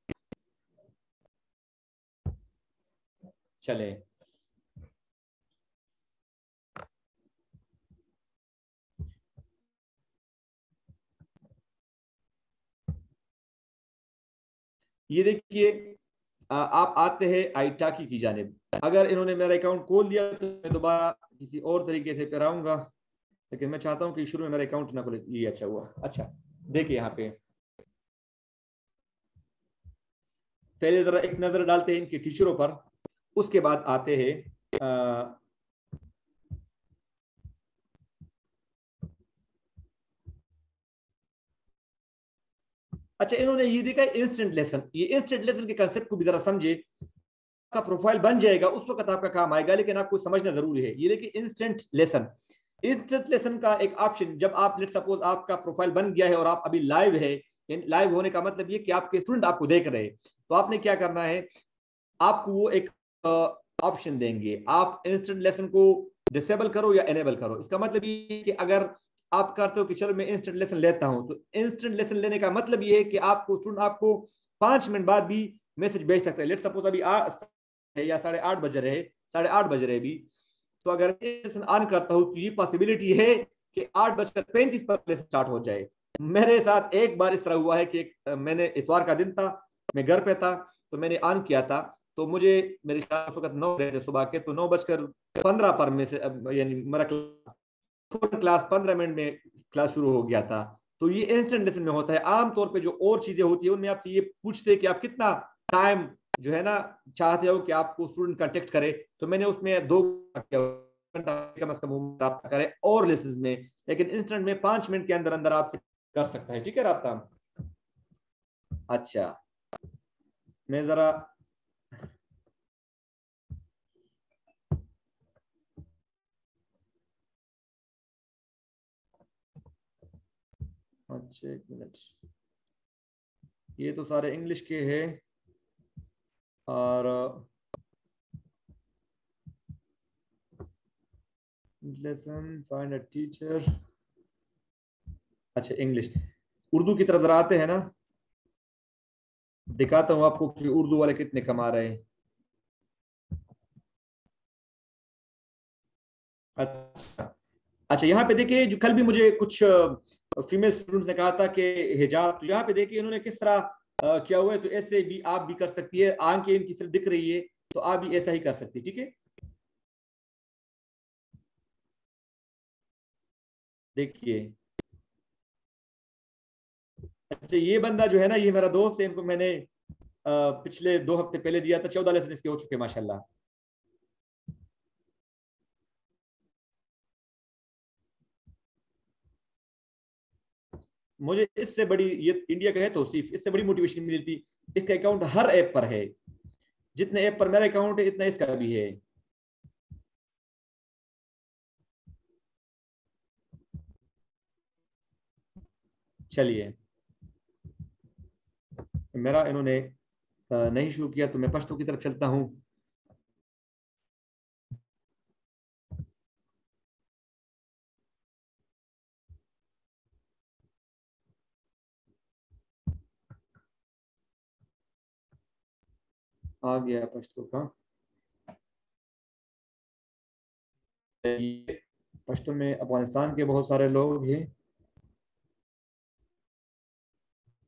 चले, ये देखिए, आप आते हैं आईटाकी की जानिब। अगर इन्होंने मेरा अकाउंट खोल दिया तो मैं दोबारा किसी और तरीके से कराऊंगा, लेकिन मैं चाहता हूं कि शुरू में मेरा अकाउंट ना खोले। ये अच्छा हुआ। अच्छा देखिए, यहाँ पे पहले जरा एक नजर डालते हैं इनके टीचरों पर, उसके बाद आते हैं अच्छा, इन्होंने ये देखा इंस्टेंट लेसन। ये इंस्टेंट लेसन के कंसेप्ट को भी जरा समझे। का प्रोफाइल बन जाएगा उस वक्त आपका काम आएगा, लेकिन आपको समझना जरूरी है। ये देखिए इंस्टेंट लेसन। इंस्टेंट लेसन का एक ऑप्शन, जब आप लेट सपोज आपका प्रोफाइल बन गया है और आप अभी लाइव है, लाइव होने का मतलब ये कि आपके स्टूडेंट आपको देख रहे हैं, तो आपने क्या करना है, आपको वो एक ऑप्शन देंगे, आप इंस्टेंट लेसन को डिसेबल करो या एनेबल करो। इसका मतलब ये कि अगर आप करते हो कि चलो मैं इंस्टेंट लेसन लेता हूं, तो इंस्टेंट लेसन लेने का मतलब ये है कि आपको स्टूडेंट आपको 5 मिनट बाद भी मैसेज भेज सकते हैं। लेट सपोज अभी या 8:30 बज रहे, 8:30 बज रहे भी, तो अगर लेसन ऑन करता हूं तो ये पॉसिबिलिटी है कि 8:35 पर लेसन स्टार्ट हो जाए। मेरे साथ एक बार इस तरह हुआ है कि मैंने इतवार का दिन था, मैं घर पे था, तो मैंने ऑन किया था, तो मुझे मेरे वक्त 9 बजे सुबह के, तो 9:15 पर में से यानी मेरा क्लास 15 मिनट में क्लास शुरू हो गया था। तो ये इंस्टेंट लेसन में होता है। आमतौर पे जो और चीजें होती है उनमें आपसे ये पूछते हैं कि आप कितना टाइम जो है ना चाहते हो कि आपको स्टूडेंट कांटेक्ट करे, तो मैंने उसमें 2 कम से कम रब्ता करे और लेसन में, लेकिन इंस्टेंट में 5 मिनट के अंदर अंदर आपसे कर सकता है, ठीक है रब्ता। अच्छा, मैं जरा अच्छा 1 मिनट, ये तो सारे इंग्लिश के हैं और लेसन फाइंड अ टीचर। अच्छा इंग्लिश, उर्दू की तरफ जरा आते हैं ना, दिखाता हूं आपको कि उर्दू वाले कितने कमा रहे हैं। अच्छा अच्छा, यहाँ पे देखिए, जो कल भी मुझे कुछ फीमेल स्टूडेंट्स ने कहा था कि हिजाब, तो यहाँ पे देखिए इन्होंने किस तरह किया हुआ है। तो ऐसे भी आप भी कर सकती है, आंखें इनकी सिर्फ दिख रही है, तो आप भी ऐसा ही कर सकती है, ठीक है? देखिए, अच्छा ये बंदा जो है ना, ये मेरा दोस्त है, इनको मैंने पिछले 2 हफ्ते पहले दिया था, 14 लेसन इसके हो चुके माशाल्लाह। मुझे इससे बड़ी, ये इंडिया का है तो सिर्फ इससे बड़ी मोटिवेशन मिलती। इसका अकाउंट हर ऐप पर है, जितने ऐप पर मेरा अकाउंट है इतना इसका भी है। चलिए, मेरा इन्होंने नहीं शुरू किया तो मैं पश्तो की तरफ चलता हूँ। आ गया पश्तो का, ये पश्तो में अफगानिस्तान के बहुत सारे लोग हैं।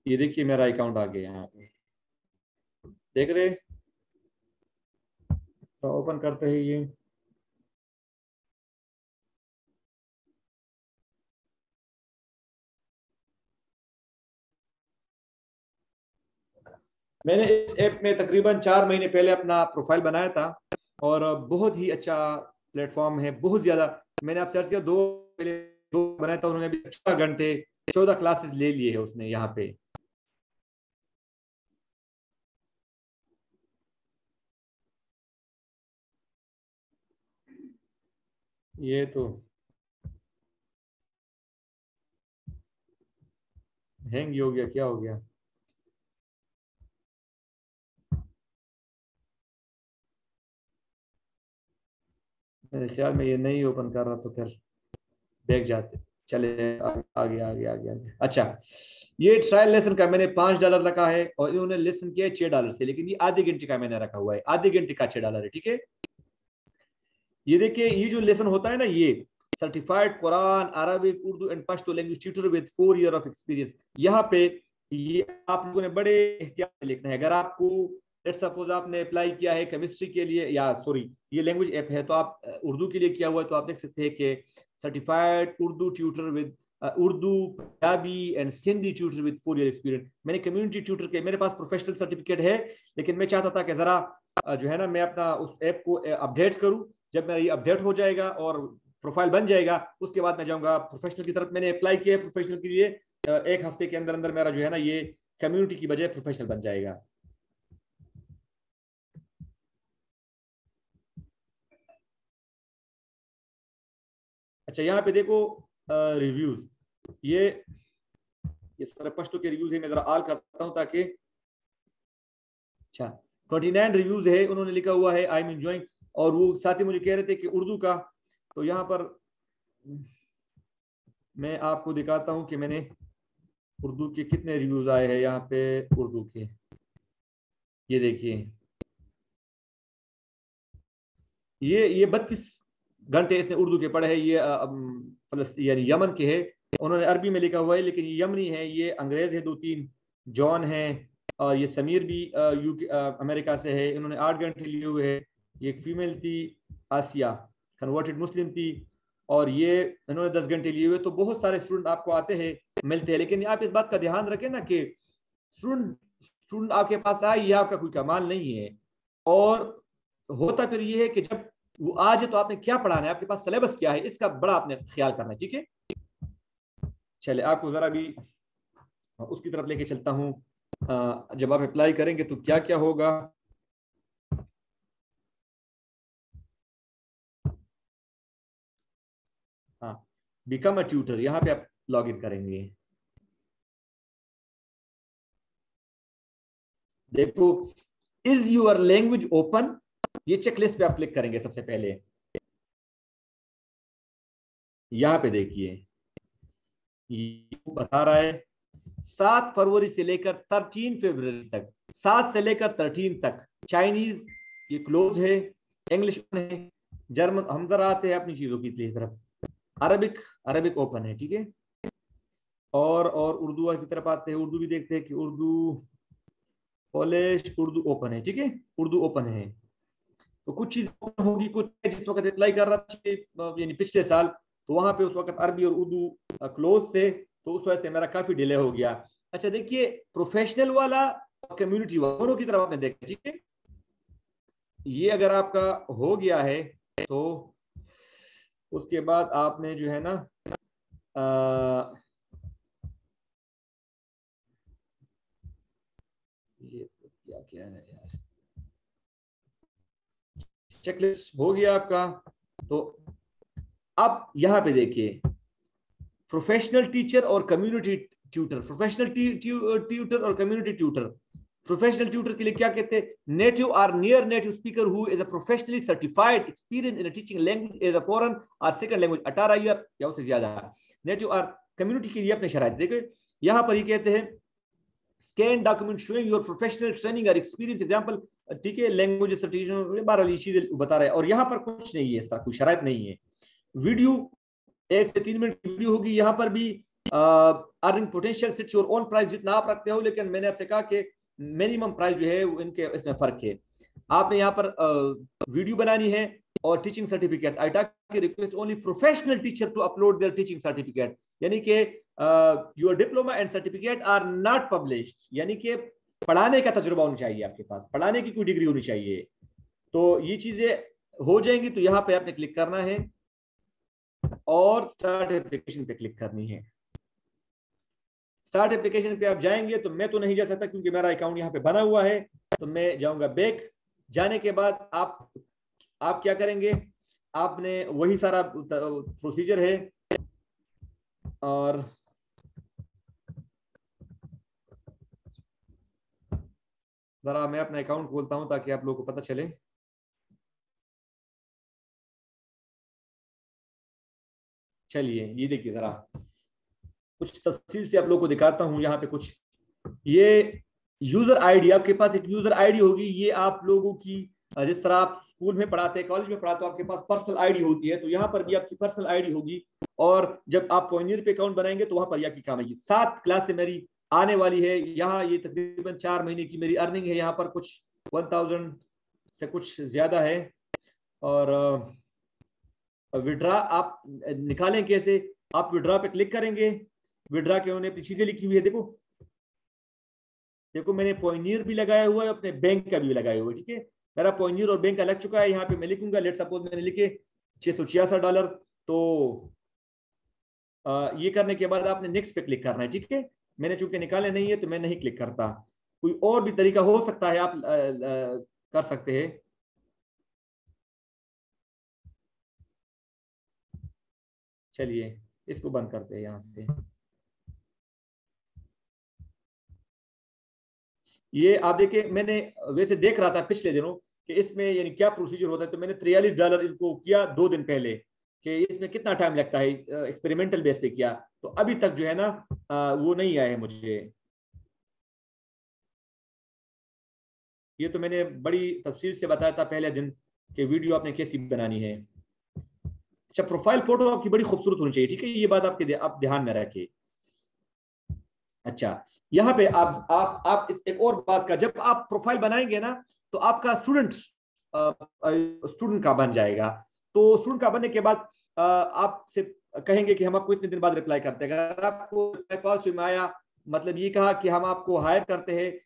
ये देखिए मेरा अकाउंट आ गया यहाँ पे, देख रहे, तो ओपन करते हैं ये। मैंने इस ऐप में तकरीबन 4 महीने पहले अपना प्रोफाइल बनाया था, और बहुत ही अच्छा प्लेटफॉर्म है, बहुत ज्यादा। मैंने आप सर्च किया, दो बनाया था, उन्होंने भी 14 घंटे 14 क्लासेस ले लिए है उसने यहाँ पे। ये तो हैंग ही हो गया, क्या हो गया? मेरे ख्याल में ये नहीं ओपन कर रहा, तो फिर बैग जाते चले। आगे आगे आगे आगे। अच्छा, ये ट्रायल लेसन का मैंने $5 रखा है और इन्होंने लेसन किया है $6 से, लेकिन ये आधे घंटे का मैंने रखा हुआ है, आधे घंटे का $6 है। ठीक है, ये देखिए, ये जो लेसन होता है ना, ये certified Quran Arabic Urdu and Pashto language tutor with 4 year of experience. यहाँ पे ये आप लोगों ने बड़े एहतियात से लिखना है। अगर आपको लेट्स सपोज आपने अप्लाई किया है केमिस्ट्री के लिए, या सॉरी ये लैंग्वेज ऐप है, तो आप उर्दू के लिए किया हुआ है, तो आप देख सकते हैं कि certified Urdu tutor with Urdu Punjabi and Sindhi tutor with 4 year experience. मैंने कम्युनिटी ट्यूटर के, मेरे पास प्रोफेशनल सर्टिफिकेट है, लेकिन मैं चाहता था कि जरा जो है ना, मैं अपना उस ऐप को अपडेट करूं। जब मेरा ये अपडेट हो जाएगा और प्रोफाइल बन जाएगा, उसके बाद मैं जाऊंगा प्रोफेशनल की तरफ। मैंने अप्लाई किया है प्रोफेशनल के लिए, 1 हफ्ते के अंदर अंदर मेरा जो है ना, ये कम्युनिटी की बजाय प्रोफेशनल बन जाएगा। अच्छा, यहाँ पे देखो रिव्यूज, ये सारे पश्तो के रिव्यूज है। मैं जरा आल करता हूँ ताकि, अच्छा 29 रिव्यूज है, उन्होंने लिखा हुआ है आई एम एंजॉयिंग। और वो साथ ही मुझे कह रहे थे कि उर्दू का, तो यहाँ पर मैं आपको दिखाता हूँ कि मैंने उर्दू के कितने रिव्यूज आए हैं यहाँ पे उर्दू के। ये देखिए, ये 32 घंटे इसने उर्दू के पढ़े हैं। ये यानी यमन के है, उन्होंने अरबी में लिखा हुआ है, लेकिन ये यमनी है, ये अंग्रेज है 2-3, जॉन है, और ये समीर भी यूके अमेरिका से है, इन्होंने 8 घंटे लिए हुए हैं। ये एक फीमेल थी, आसिया, कन्वर्टेड मुस्लिम थी, और ये इन्होंने 10 घंटे लिए हुए। तो बहुत सारे स्टूडेंट आपको आते हैं, मिलते हैं, लेकिन आप इस बात का ध्यान रखें ना कि स्टूडेंट आपके पास आए, ये आपका कोई कमाल नहीं है। और होता फिर ये है कि जब वो आज है तो आपने क्या पढ़ाना है, आपके पास सिलेबस क्या है, इसका बड़ा आपने ख्याल करना है। ठीक है, चले आपको जरा भी उसकी तरफ लेके चलता हूं। जब आप अप्लाई करेंगे तो क्या क्या होगा। हाँ, बिकम अ ट्यूटर, यहाँ पे आप लॉग इन करेंगे। देखो, इज यूर लैंग्वेज ओपन, ये चेकलिस्ट पे आप क्लिक करेंगे सबसे पहले। यहाँ पे देखिए, ये बता रहा है 7 फरवरी से लेकर 13 फरवरी तक, 7 से लेकर 13 तक चाइनीज ये क्लोज है, इंग्लिश है, जर्मन, हम जरा आते हैं अपनी चीजों की तरफ, अरबिक अरबिक ओपन है। ठीक है, और उर्दू की तरफ आते हैं, उर्दू भी देखते हैं कि उर्दू पॉलिश उर्दू ओपन है। ठीक है, उर्दू ओपन है। तो कुछ चीज ओपन होगी, कुछ जिस वक्त अप्लाई कर रहा था यानी पिछले साल, तो वहां पे उस वक्त अरबी और उर्दू क्लोज थे, तो उस वजह से मेरा काफी डिले हो गया। अच्छा देखिए, प्रोफेशनल वाला और कम्युनिटी वाला दोनों की तरफ आपने देखा। ठीक है, ये अगर आपका हो गया है तो उसके बाद आपने जो है ना, ये तो क्या क्या है यार, चेकलिस्ट हो गया आपका। तो अब यहां पे देखिए, प्रोफेशनल टीचर और कम्युनिटी ट्यूटर, प्रोफेशनल ट्यूटर और कम्युनिटी ट्यूटर। प्रोफेशनल ट्यूटर के लिए क्या कहते हैं, नेटिव और near native speaker who is a professionally certified experience in teaching language as a foreign और सेकंड लैंग्वेज 18 ईयर या उससे ज्यादा। नेटिव और कम्युनिटी के लिए अपने शराइत देखिए, यहां पर ही कहते हैं scan document showing your professional training और एक्सपीरियंस एग्जांपल। ठीक है, लैंग्वेज सर्टिफिकेशन 12 चीजें बता रहा है, और यहां पर कुछ नहीं है, कोई शराइत नहीं है। वीडियो 1 से 3 मिनट की वीडियो होगी, यहाँ पर भी earning potential set your own price जितना आप रखते हो, लेकिन मैंने आपसे कहा कि मिनिमम प्राइस जो है इनके इसमें फर्क है। आपने यहाँ पर वीडियो बनानी है और teaching certificate. Italki request only professional teacher to upload their teaching certificate, यानी कि your diploma and certificate are not published, यानी कि पढ़ाने का तजुर्बा होना चाहिए आपके पास, पढ़ाने की कोई डिग्री होनी चाहिए। तो ये चीजें हो जाएंगी, तो यहाँ पे आपने क्लिक करना है और स्टार्ट एप्लीकेशन पे क्लिक करनी है। स्टार्ट एप्लीकेशन पे आप जाएंगे, तो मैं तो नहीं जा सकता क्योंकि मेरा अकाउंट यहाँ पे बना हुआ है, तो मैं जाऊंगा बैक। जाने के बाद आप क्या करेंगे, आपने वही सारा प्रोसीजर है, और जरा मैं अपना अकाउंट खोलता हूं ताकि आप लोगों को पता चले। चलिए ये देखिए जरा कुछ तफसील से आप लोगों को दिखाता हूं। यहाँ पे कुछ ये यूजर आईडी, आपके पास एक यूजर आईडी होगी। ये आप लोगों की जिस तरह आप स्कूल में पढ़ाते हैं, कॉलेज में पढ़ाते हो, आपके पास पर्सनल आईडी होती है, तो यहाँ पर भी आपकी पर्सनल आईडी होगी। और जब आप पॉइनियर पे अकाउंट बनाएंगे तो वहां पर यह आपकी काम आएगी। 7 क्लास से मेरी आने वाली है। यहाँ ये तकरीबन 4 महीने की मेरी अर्निंग है। यहाँ पर कुछ 1000 से कुछ ज्यादा है। और विड्रा आप निकालें कैसे? आप विड्रा पे क्लिक करेंगे। विड्रा के उन्होंने चीजें लिखी हुई है, देखो देखो मैंने पॉइनियर भी लगाया हुआ है, अपने बैंक का भी लगाया हुआ है। ठीक है, मेरा पॉइनियर और बैंक का लग चुका है। यहाँ पे मैं लिखूंगा, लेट सपोज मैंने लिखे $666। तो ये करने के बाद आपने नेक्स्ट पे क्लिक करना है। ठीक है, मैंने चूंकि निकाले नहीं है तो मैं नहीं क्लिक करता। कोई और भी तरीका हो सकता है, आप कर सकते हैं। चलिए इसको बंद करते हैं यहाँ से। ये आप देखिए, मैंने वैसे देख रहा था पिछले दिनों कि इसमें यानी क्या प्रोसीजर होता है, तो मैंने $43 इनको किया 2 दिन पहले कि इसमें कितना टाइम लगता है, एक्सपेरिमेंटल बेस पे किया। तो अभी तक जो है ना वो नहीं आया है मुझे। ये तो मैंने बड़ी तफसील से बताया था पहले दिन कि वीडियो आपने कैसी बनानी है। अच्छा, प्रोफाइल फोटो आपकी बड़ी खूबसूरत होनी चाहिए। ठीक है, ये बात आप ध्यान में रखें। अच्छा, यहाँ पे आप एक और बात का, जब आप प्रोफाइल बनाएंगे ना तो आपका स्टूडेंट का बन जाएगा। तो स्टूडेंट का बनने के बाद आपसे कहेंगे कि हम आपको इतने दिन बाद रिप्लाई करते हैं। अगर आपको पॉजिटिव में आया, मतलब ये कहा कि हम आपको हायर करते हैं।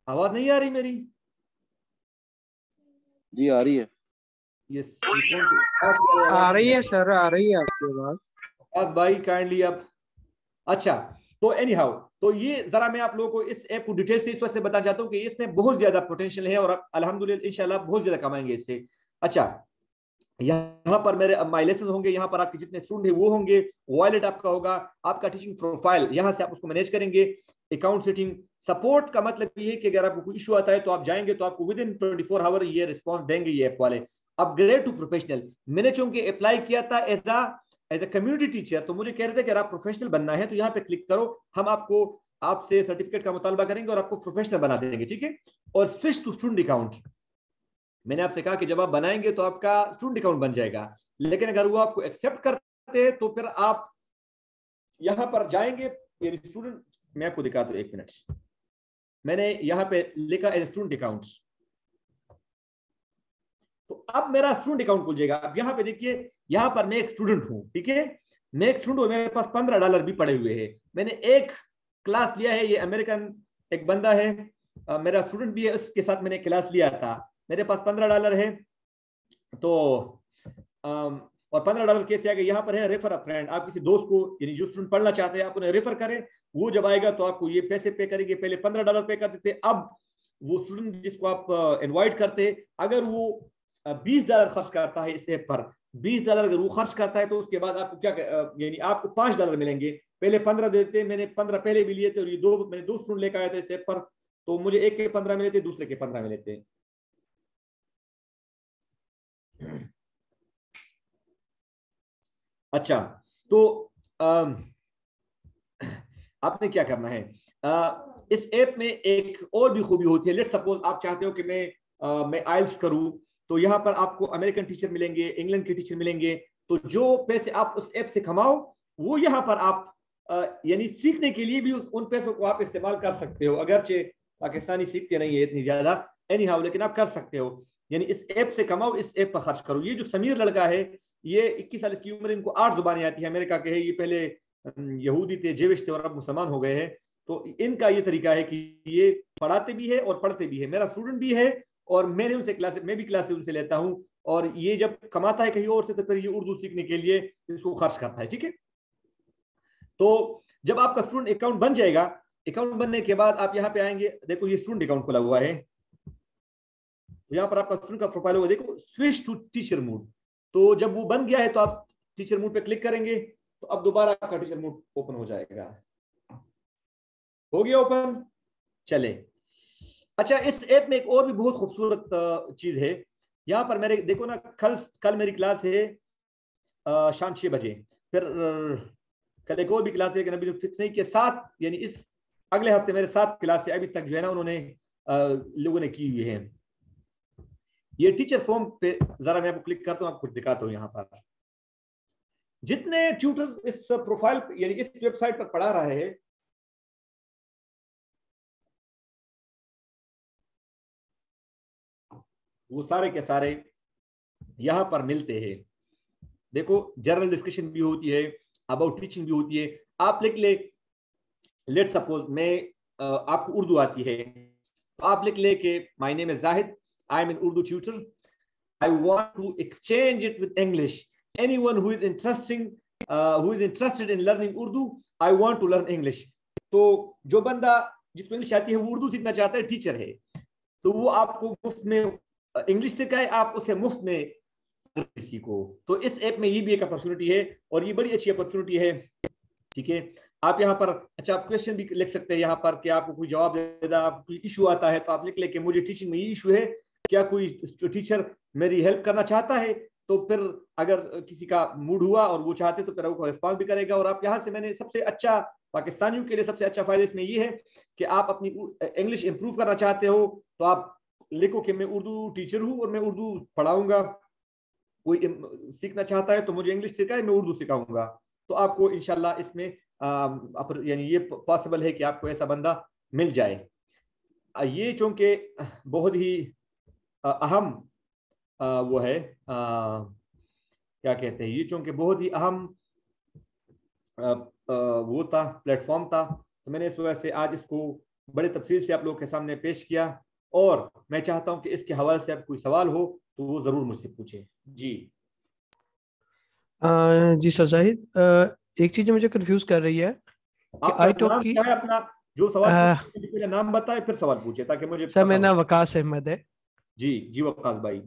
आवाज नहीं आ रही मेरी? जी आ रही है। यस, आ रही है सर, आ रही है आपकी आवाज भाई काइंडली अब। अच्छा, तो एनी हाउ, तो ये जरा मैं आप लोगों को इस ऐप को डिटेल से इस वजह से बताना चाहता हूँ कि इसमें बहुत ज्यादा पोटेंशियल है और अल्हम्दुलिल्लाह इंशाल्लाह बहुत ज्यादा कमाएंगे इससे। अच्छा, यहाँ पर मेरे माई लेसन होंगे, यहाँ पर आपके जितने स्टूडेंट है वो होंगे, वॉलेट आपका होगा, आपका टीचिंग प्रोफाइल यहाँ से आप उसको मैनेज करेंगे। अकाउंट सेटिंग, सपोर्ट का मतलब ये है कि अगर आपको कोई इशू आता है तो आप जाएंगे तो आपको विद इन 24 आवर ये रिस्पॉन्स देंगे ये ऐप वाले। अपग्रेड टू प्रोफेशनल, मैंने चूंकि अप्लाई किया था एज अ कम्युनिटी टीचर, तो मुझे कह रहे थे कि अगर आप प्रोफेशनल बनना है तो यहाँ पे क्लिक करो, हम आपको आपसे सर्टिफिकेट का मुतालबा करेंगे और आपको प्रोफेशनल बना देंगे। ठीक है, और स्विच टू स्टूडेंट अकाउंट, मैंने आपसे कहा कि जब आप बनाएंगे तो आपका स्टूडेंट अकाउंट बन जाएगा, लेकिन अगर वो आपको एक्सेप्ट करते हैं तो फिर आप यहां पर जाएंगे। यानी स्टूडेंट, मैं आपको दिखाता हूं, 1 मिनट, मैंने यहां पे लिखा एज स्टूडेंट अकाउंट, तो अब मेरा स्टूडेंट अकाउंट खुल जाएगा। अब यहाँ पे देखिए, यहाँ पर मैं एक स्टूडेंट हूँ। ठीक है, मैं एक स्टूडेंट हूँ, मेरे पास $15 भी पड़े हुए हैं। मैंने एक क्लास लिया है, ये अमेरिकन एक बंदा है, मेरा स्टूडेंट भी है, उसके साथ मैंने क्लास लिया था। मेरे पास $15 है। तो और $15 कैसे आ गए? यहाँ पर है रेफर अ फ्रेंड। आप किसी दोस्त को, यानी जो स्टूडेंट पढ़ना चाहते हैं, आप उन्हें रेफर करें, वो जब आएगा तो आपको ये पैसे पे करेंगे। पहले $15 पे कर देते, अब वो स्टूडेंट जिसको आप इनवाइट करते हैं, अगर वो $20 खर्च करता है इस ऐप पर, $20 अगर वो खर्च करता है तो उसके बाद आपको क्या, यानी आपको $5 मिलेंगे। पहले 15 देते, मैंने 15 पहले भी लिए थे, और ये मैंने 2 स्टूडेंट लेकर आए थे इस ऐप पर, तो मुझे एक के 15 मिले थे, दूसरे के 15 मिले थे। अच्छा, तो आपने क्या करना है, इस ऐप में एक और भी खूबी होती है। लेट सपोज आप चाहते हो कि मैं आइल्स करूं, तो यहाँ पर आपको अमेरिकन टीचर मिलेंगे, इंग्लैंड के टीचर मिलेंगे। तो जो पैसे आप उस ऐप से कमाओ, वो यहाँ पर आप यानी सीखने के लिए भी उन पैसों को आप इस्तेमाल कर सकते हो। अगरचे पाकिस्तानी सीखते नहीं है इतनी ज्यादा, एनी हाउ, लेकिन आप कर सकते हो। यानी इस ऐप से कमाओ, इस ऐप पर खर्च करो। ये जो समीर लड़का है, ये 21 साल इसकी उम्र, इनको 8 जुबानें आती है, अमेरिका के है। ये पहले यहूदी थे, जेविश थे, और अब मुसलमान हो गए हैं। तो इनका ये तरीका है कि ये पढ़ाते भी है और पढ़ते भी है। मेरा स्टूडेंट भी है और मैं भी क्लासेस उनसे लेता हूँ। और ये जब कमाता है कहीं और से तो फिर ये उर्दू सीखने के लिए इसको खर्च करता है। ठीक है, तो जब आपका स्टूडेंट अकाउंट बन जाएगा, अकाउंट बनने के बाद आप यहाँ पे आएंगे, देखो ये स्टूडेंट अकाउंट खुला हुआ है, यहाँ पर आपका स्टूडेंट का प्रोफाइल होगा, देखो स्विच टू टीचर मोड। तो जब वो बन गया है तो आप टीचर मोड पे क्लिक करेंगे, तो अब दोबारा आपका टीचर मोड ओपन हो जाएगा। हो गया ओपन? चले। अच्छा, इस ऐप में एक और भी बहुत खूबसूरत चीज है। यहाँ पर मेरे देखो ना, कल मेरी क्लास है शाम 6 बजे। फिर कल एक और भी क्लास है कि अभी फिक्स नहीं किया, 7 यानी इस अगले हफ्ते मेरे 7 क्लास अभी तक जो है ना उन्होंने लोगों ने की हुई है। ये टीचर फॉर्म पे जरा मैं आपको क्लिक करता हूँ, आपको दिखाता हूँ। यहाँ पर जितने ट्यूटर इस प्रोफाइल यानी इस वेबसाइट पर पढ़ा रहे हैं, वो सारे के सारे यहां पर मिलते हैं। देखो जनरल डिस्कशन भी होती है, अबाउट टीचिंग भी होती है। आप लिख ले, लेट सपोज मैं आपको उर्दू आती है तो आप लिख ले कि my name is Zahid, I am an Urdu tutor, I want to exchange it with English, anyone who is interested in learning Urdu, I want to learn English. तो जो बंदा जिसको इंग्लिश आती है वो उर्दू सीखना चाहता है, टीचर है, तो वो आपको मुफ्त में इंग्लिश सिखाए, आप उसे मुफ्त में किसी को। तो इस ऐप में ये भी एक अपॉर्चुनिटी है और ये बड़ी अच्छी अपॉर्चुनिटी है। ठीक है, आप यहाँ पर अच्छा आप क्वेश्चन भी लिख सकते हैं यहाँ पर कि आपको कोई जवाब देना, आपको कोई इशू आता है तो आप लिख ले कि मुझे टीचिंग में ये इशू है, क्या कोई टीचर मेरी हेल्प करना चाहता है। तो फिर अगर किसी का मूड हुआ और वो चाहते तो फिर वो रिस्पॉन्स भी करेगा। और आप यहाँ से, मैंने सबसे अच्छा पाकिस्तानियों के लिए सबसे अच्छा फायदा इसमें ये है कि आप अपनी इंग्लिश इंप्रूव करना चाहते हो तो आप लिखो कि मैं उर्दू टीचर हूँ और मैं उर्दू पढ़ाऊंगा, कोई सीखना चाहता है तो मुझे इंग्लिश सिखाए, मैं उर्दू सिखाऊंगा। तो आपको इंशाल्लाह इसमें यानी ये पॉसिबल है कि आपको ऐसा बंदा मिल जाए। ये चूंकि बहुत ही अहम वो है, क्या कहते हैं, ये चूंकि बहुत ही अहम वो था, प्लेटफॉर्म था, तो मैंने इस वजह से आज इसको बड़े तफसील से आप लोगों के सामने पेश किया। और मैं चाहता हूं कि इसके हवाले से आप कोई सवाल हो तो वो जरूर मुझसे पूछें। जी जी सर जाहिद, एक चीज मुझे कंफ्यूज कर रही है कि आपका आई टॉक नाम की। क्या है? अपना जो सवाल पूछे पहले नाम बताए फिर सवाल पूछे ताकि मुझे सर पता मेरा हो। नाम वकास अहमद है। जी जी वकास भाई।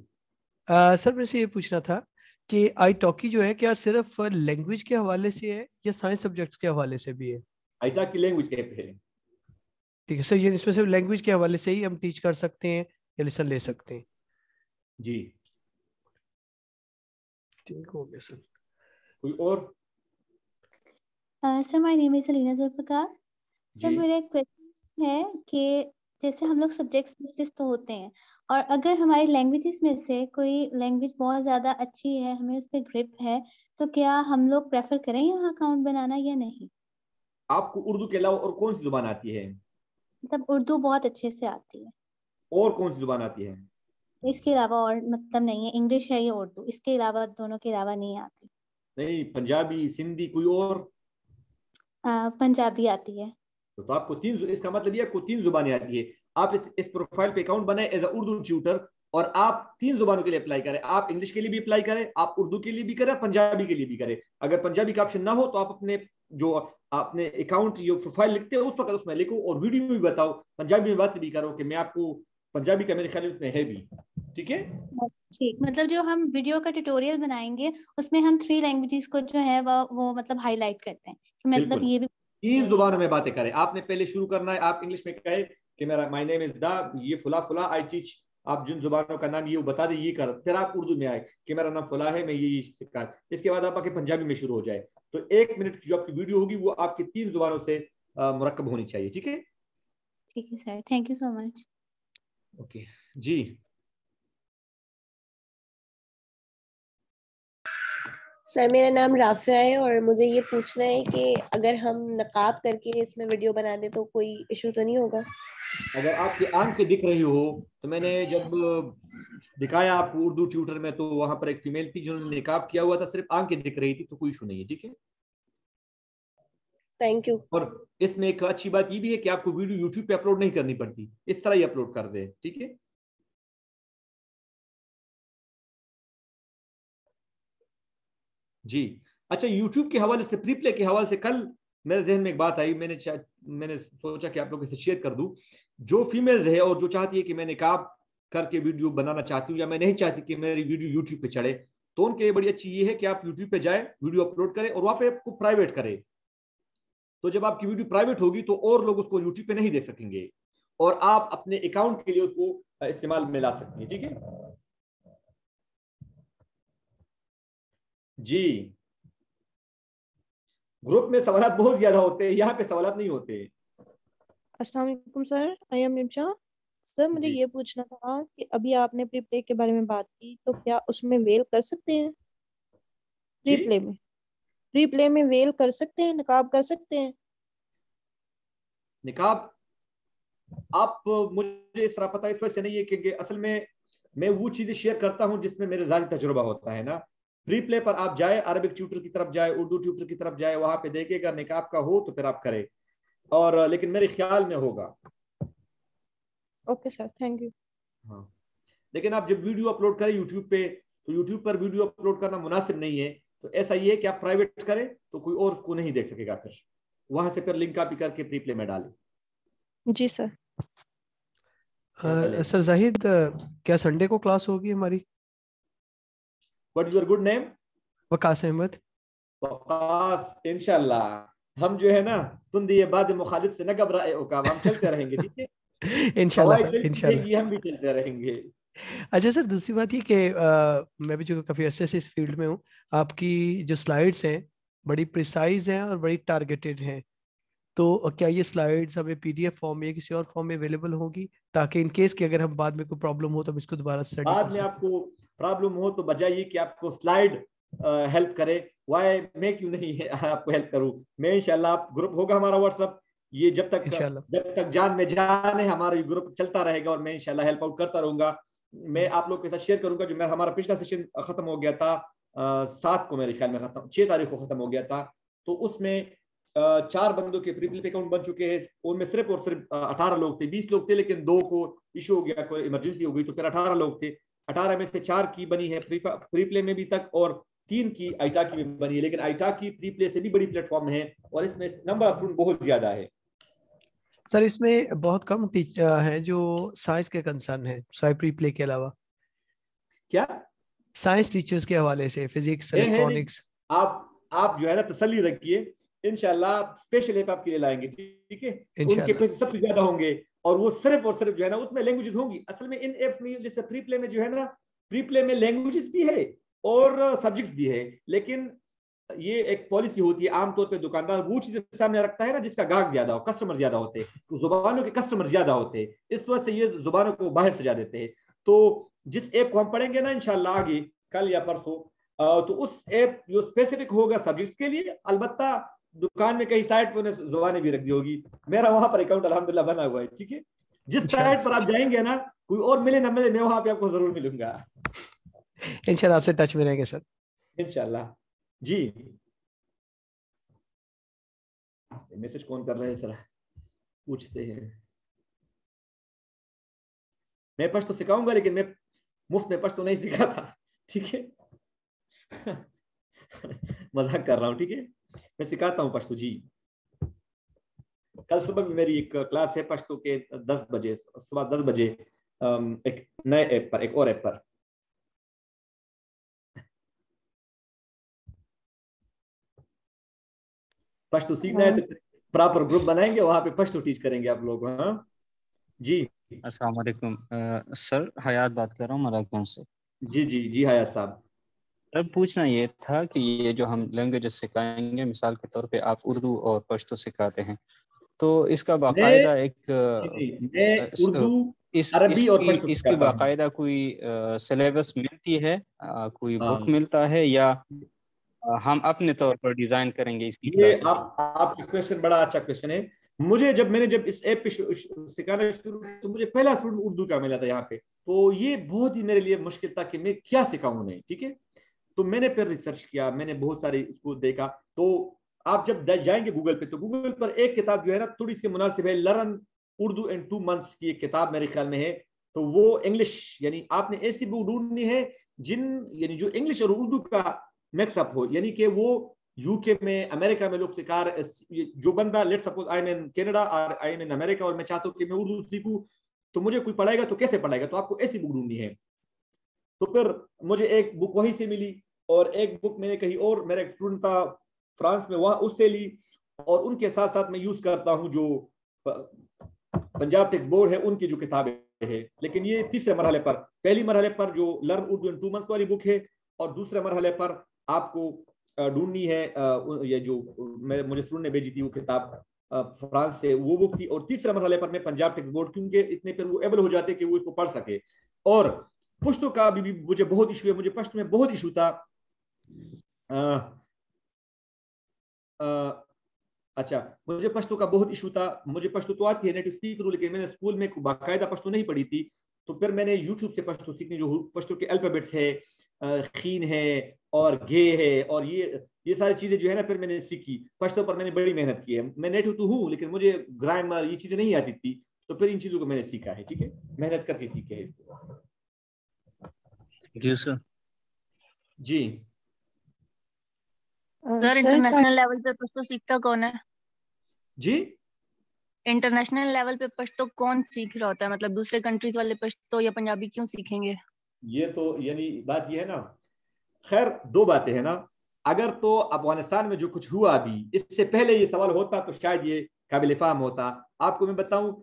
सर मुझे ये पूछना था कि आई टॉकी जो है क्या सिर्फ लैंग्वेज के हवाले से है या साइंस सब्जेक्ट्स के हवाले से भी है? आइटा की लैंग्वेज ऐप है। ठीक है सर, ये इसमें सिर्फ लैंग्वेज के हवाले से ही हम टीच कर सकते हैं या लेसन ले सकते हैं? जी ठीक हो गया सर। कोई और? Sir my name is Alina Zulfikar. Sir ji मेरा एक क्वेश्चन है कि जैसे हम लोग सब्जेक्ट स्पेशलिस्ट तो होते हैं, और अगर हमारी लैंग्वेजेस में से कोई लैंग्वेज बहुत ज़्यादा अच्छी है, हमें उस पर ग्रिप है, तो क्या हम लोग प्रेफर करें यहाँ अकाउंट बनाना या नहीं? आपको उर्दू के अलावा और कौन सी जुबान आती है? मतलब उर्दू बहुत अच्छे से आती है, और कौन सी जुबान आती है? इसके अलावा और मतलब नहीं है, इंग्लिश है या उर्दू, इसके अलावा दोनों के अलावा नहीं आती। नहीं, पंजाबी, सिंधी, कोई और? पंजाबी आती है। तो आपको इसका मतलब ये आपको 3 जुबानें आती है। आप इस प्रोफाइल पे अकाउंट बनाए एज अ उर्दू ट्यूटर और आप 3 जुबानों के लिए अप्लाई करें। आप इंग्लिश के लिए भी अप्लाई करें, आप उर्दू के लिए भी करें, पंजाबी के लिए भी करें। अगर पंजाबी का ऑप्शन ना हो तो आप अपने जो आपने अकाउंट जो प्रोफाइल लिखते हो उस वक्त उसमें लिखो और वीडियो में भी बताओ, पंजाबी में बात भी करो कि मैं आपको पंजाबी का मेरे ख्याल में है भी। ठीक है, ठीक, मतलब जो हम वीडियो का ट्यूटोरियल बनाएंगे उसमें हम 3 लैंग्वेजेस को जो है वो मतलब हाईलाइट करते हैं कि मतलब बिल्कुल ये भी 3 जुबानों में बातें करें। आपने पहले शुरू करना है, आप इंग्लिश में कहे कि मेरा माय नेम इज दा, ये फुला फुला आई टीच, आप जिन जुबानों का नाम ये बता दें ये कर, फिर आप उर्दू में आए कि मेरा नाम फुला है, मैं ये सिखा। इसके बाद आप आके पंजाबी में शुरू हो जाए। तो 1 मिनट की जो आपकी वीडियो होगी वो आपकी 3 जुबानों से मुरक्कब होनी चाहिए। ठीक है, ठीक है sir, thank you so much. Okay ji. Sir मेरा नाम राफिया है और मुझे ये पूछना है कि अगर हम नकाब करके इसमें वीडियो बना दे तो कोई इशू तो नहीं होगा? अगर आपकी आंखें दिख रही हो तो मैंने जब दिखाया आपको उर्दू ट्यूटर में तो वहां पर एक फीमेल थी जिन्होंने निकाब किया हुआ था, सिर्फ आंखें दिख रही थी, तो कोई इशू नहीं है। ठीक है, थैंक यू। और इसमें एक अच्छी बात ये भी है कि आपको वीडियो यूट्यूब पे अपलोड नहीं करनी पड़ती, इस तरह ही अपलोड कर दे। ठीक है, जी। अच्छा, यूट्यूब के हवाले से, प्री प्ले के हवाले से कल मेरे जहन में एक बात आई, मैंने सोचा कि आप लोगों से शेयर कर दूं। जो फीमेल्स है और जो चाहती है कि मैं निकाब करके वीडियो बनाना चाहती हूँ या मैं नहीं चाहती कि मेरी वीडियो यूट्यूब पे चढ़े, तो उनके बड़ी अच्छी ये है कि आप यूट्यूब पे जाए, वीडियो अपलोड करें और वहां पे आपको प्राइवेट करें। तो जब आपकी वीडियो प्राइवेट होगी तो और लोग उसको यूट्यूब पे नहीं देख सकेंगे और आप अपने अकाउंट के लिए उसको इस्तेमाल में ला सकते हैं। ठीक है, जी, ग्रुप में सवाल बहुत ज्यादा होते हैं, यहाँ पे सवाल नहीं होते। अस्सलाम वालेकुम सर, आई एम निमशा। सर मुझे जी ये पूछना था कि अभी आपने प्री प्ले के बारे में बात की, तो क्या उसमें वेल कर सकते हैं? प्री जी, प्ले में, प्री प्ले में वेल कर सकते हैं, नकाब कर सकते हैं? निकाब आप मुझे इस तरह पता है, इस वजह से नहीं है क्योंकि असल में मैं वो चीजें शेयर करता हूं जिसमें मेरे ज़ाती तजुर्बा होता है ना। प्री प्ले पर आप जाए, अरबिक ट्यूटर की तरफ जाए, उर्दू ट्यूटर की तरफ जाए, वहां पे देखिएगा निकाब का हो तो फिर आप करें, और लेकिन मेरे ख्याल में होगा। Okay sir, thank you. हाँ, लेकिन आप जब वीडियो अपलोड करें यूट्यूब पे, तो यूट्यूब पर वीडियो अपलोड करना मुनासिब नहीं है। तो ऐसा ये है कि आप प्राइवेट करें तो कोई और उसको नहीं देख सकेगा, फिर वहां से फिर लिंक कॉपी करके प्री प्ले में डालें। जी सर। सर जाहिद, क्या संडे को क्लास होगी हमारी? What is your good name? Waqas Ahmed. Waqas, इंशाल्लाह हम जो है ना तुंदी बाद मुखालिफ से न घबराए उकाब, हम चलते रहेंगे, ठीक है? इंशाल्लाह हवाई सर, चलती इंशाल्लाह। रहेगी, हम भी चलते रहेंगे। अच्छा सर, दूसरी बात ये कि मैं भी जो काफ़ी अरसे से इस फील्ड में हूँ, आपकी जो स्लाइड्स हैं बड़ी प्रिसाइज हैं और बड़ी टारगेटेड हैं। तो क्या ये स्लाइड्स हमें पीडीएफ फॉर्म में या किसी और फॉर्म में अवेलेबल होगी, ताकि इन केस कि अगर हम बाद में कोई प्रॉब्लम हो तो हम इसको दोबारा स्टडी कर बाद में सकें? आपको प्रॉब्लम हो तो बजाय कि आपको स्लाइड हेल्प करे, वाई मैं क्यों नहीं है आपको हेल्प करूं? मैं इंशाल्लाह, आप ग्रुप होगा हमारा व्हाट्सअप, ये जब तक जान में जान है हमारा ये ग्रुप चलता रहेगा, और मैं इंशाल्लाह हेल्प आउट करता रहूंगा। मैं आप लोग के साथ शेयर करूंगा, जो मेरा हमारा पिछला सेशन खत्म हो गया था 7 को, मेरे ख्याल में खत्म 6 तारीख को खत्म हो गया था। तो उसमें 4 बंदों के प्री प्ले अकाउंट बन चुके हैं। उनमें सिर्फ और सिर्फ 18 लोग थे, 20 लोग थे, लेकिन 2 को इशू हो गया, कोई इमरजेंसी हो गई, तो फिर 18 लोग थे। 18 में से 4 की बनी है प्री प्ले में भी तक, और 3 की आईटा की भी बनी है। लेकिन आईटा की प्री प्ले से भी बड़ी प्लेटफॉर्म है, और इसमें नंबर ऑफ स्टूडेंट बहुत ज्यादा है। सर इसमें बहुत कम टीचर हैं जो साइंस के कंसर्न है, साइंस प्री प्ले के अलावा। क्या साइंस टीचर्स के हवाले से, फिजिक्स, है नहीं, इलेक्ट्रॉनिक्स। आप जो है ना तसल्ली रखिए, इंशाल्लाह स्पेशल ऐप आपके लिए लाएंगे, ठीक है? उनके पैसे सबसे ज्यादा होंगे, और वो सिर्फ और सिर्फ जो है ना उसमें लैंग्वेजेस होंगी। असल में इन ऐप्स में जैसे प्री प्ले में जो है ना, प्री प्ले में लैंग्वेजेस भी है और सब्जेक्ट्स भी है, लेकिन ये एक पॉलिसी होती है, आमतौर पे दुकानदार वो चीज सामने रखता है ना जिसका गाहक ज्यादा हो, कस्टमर ज्यादा होते हैं, तो जुबानों के कस्टमर ज्यादा होते हैं, इस वजह से ये जुबानों को बाहर सजा देते हैं। तो जिस ऐप को हम पढ़ेंगे ना इंशाल्लाह आगे कल या परसों, तो उस ऐप जो स्पेसिफिक होगा सब्जेक्ट्स के लिए, अलबत्ता दुकान में कई साइट पर जुबानें भी रख दी होगी। मेरा वहां पर अकाउंट अल्हम्दुलिल्लाह बना हुआ है, ठीक है? जिस साइट पर आप जाएंगे ना, कोई और मिले ना मिले, मैं वहां पे आपको जरूर मिलूंगा। इंशाल्लाह आपसे टच में रहेंगे सर, इंशाल्लाह। जी, मैसेज कौन कर रहे हैं जरा पूछते हैं। मैं पश्तो सिखाऊंगा, लेकिन मैं मुफ्त में पश्तो नहीं सिखाता, ठीक है? मजाक कर रहा हूँ, ठीक है? मैं सिखाता हूँ पश्तो जी। कल सुबह भी मेरी एक क्लास है पश्तो के 10 बजे, सुबह 10 बजे, एक नए ऐप पर, एक और ऐप पर। पश्तो सीखना है तो प्रॉपर ग्रुप बनाएंगे, वहां पे पश्तो टीच करेंगे आप लोग। हाँ जी, अस्सलाम वालेकुम सर, हयात बात कर रहा हूँ मराकन से। जी जी जी, हयात साहब। सर पूछना ये था कि ये जो हम लैंग्वेजेस सिखाएंगे, मिसाल के तौर पे आप उर्दू और पश्तो सिखाते हैं, तो इसका बाकायदा मैं उर्दू, अरबी और पश्तो इसकी सिखाता हूँ। बाकायदा कोई सिलेबस मिलती है, कोई बुक हाँ, मिलता है, या हम अपने तौर पर डिजाइन करेंगे इसकी ये क्लास? आपका क्वेश्चन बड़ा अच्छा क्वेश्चन है। मैंने जब इस ऐप पे सिखाना शुरू किया, तो मुझे पहला स्टूडेंट उर्दू का मिला था यहाँ पे, तो ये बहुत ही मेरे लिए मुश्किल था कि मैं क्या सिखाऊं उन्हें, ठीक है? तो मैंने फिर रिसर्च किया, मैंने बहुत सारे इसको देखा। तो आप जब जाएंगे गूगल पे, तो गूगल पर एक किताब जो है ना थोड़ी सी मुनासिब है, लर्न उर्दू इन 2 months की एक किताब मेरे ख्याल में है। तो वो इंग्लिश, यानी आपने ऐसी बुक ढूंढनी है यानी जो इंग्लिश और उर्दू का मिक्सअप हो, यानी कि वो यूके में, अमेरिका में लोग सिखा, जो बंदा let suppose I am in Canada और आई एम इन अमेरिका, और मैं चाहता हूँ कि मैं उर्दू सीखूं, तो मुझे कोई पढ़ाएगा तो कैसे पढ़ाएगा? तो आपको ऐसी बुक ढूंढनी है। तो फिर मुझे एक बुक वहीं से मिली, और एक बुक मैंने कहीं और, मेरा एक स्टूडेंट था फ्रांस में, वहां उससे ली, और उनके साथ साथ मैं यूज करता हूं जो पंजाब टेक्स्ट बोर्ड है उनकी जो किताबें है। लेकिन ये तीसरे मरहले पर, पहली मरहले पर जो लर्न उर्दू इन 2 months वाली बुक है, और दूसरे मरहले पर आपको ढूंढनी है, ये जो मुझे स्टूडेंट ने भेजी थी वो किताब फ्रांस से, वो बुक थी। और तीसरे मरहले पर मैं पंजाब टेक्स्ट बोर्ड, क्योंकि इतने पर वो एबल हो जाते कि वो इसको पढ़ सके। और पुश्तो का भी मुझे बहुत इशू है, मुझे पश्तो में बहुत इशू था। अच्छा, मुझे पश्तो का बहुत इशू था। मुझे पश्तो तो आती है, नेटिव स्पीकर हूँ, लेकिन मैंने स्कूल में बाकायदा पश्तो नहीं पढ़ी थी। तो फिर मैंने यूट्यूब से पश्तो सीखनी, जो पश्तो के अल्फाबेट्स है, खीन है और गे है, और ये सारी चीजें जो है ना, फिर मैंने सीखी। पश्तो पर मैंने बड़ी मेहनत की है। मैं नेटिव तो हूँ, लेकिन मुझे ग्रामर ये चीजें नहीं आती थी, तो फिर इन चीजों को मैंने सीखा है। ठीक है, मेहनत करके सीखे है इसको। जी सर। जी सर, इंटरनेशनल लेवल पे पश्तो सीखता कौन है? जी, इंटरनेशनल लेवल पे पश्तो कौन सीख रहा होता है? मतलब दूसरे कंट्रीज वाले पश्तो या पंजाबी क्यों सीखेंगे? ये तो यानी बात ये है ना, खैर दो बातें हैं ना। अगर तो अफगानिस्तान में जो कुछ हुआ अभी, इससे पहले ये सवाल होता तो शायद ये काबिल फाहम होता। आपको मैं बताऊं,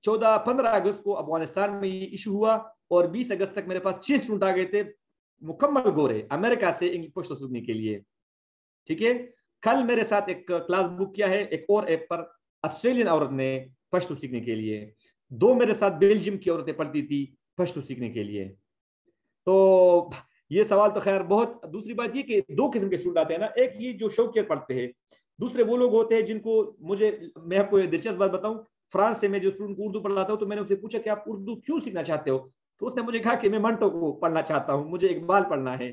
14-15 अगस्त को अफगानिस्तान में ये इशू हुआ, और 20 अगस्त तक मेरे पास 6 स्टूडेंट आ गए थे, मुकम्मल गोरे, अमेरिका से इंग्लिश पश्तो सीखने के लिए। ठीक है, कल मेरे साथ एक क्लास बुक किया है एक और ऐप पर, ऑस्ट्रेलियन औरत ने पश्तो सीखने के लिए। 2 मेरे साथ बेल्जियम की औरतें पढ़ती थी पश्तो सीखने के लिए। तो ये सवाल तो खैर बहुत। दूसरी बात ये कि 2 किस्म के स्टूडेंट आते हैं ना, एक ये जो शौकियत पढ़ते हैं, दूसरे वो लोग होते हैं जिनको, मैं आपको एक दिलचस्प बात बताऊं, फ्रांस से मैं जो स्टूडेंट को उर्दू पढ़ाता हूं, तो मैंने उससे पूछा कि आप उर्दू क्यों सीखना चाहते हो, तो उसने मुझे कहा कि मैं मंटो को पढ़ना चाहता हूँ, मुझे इकबाल पढ़ना है।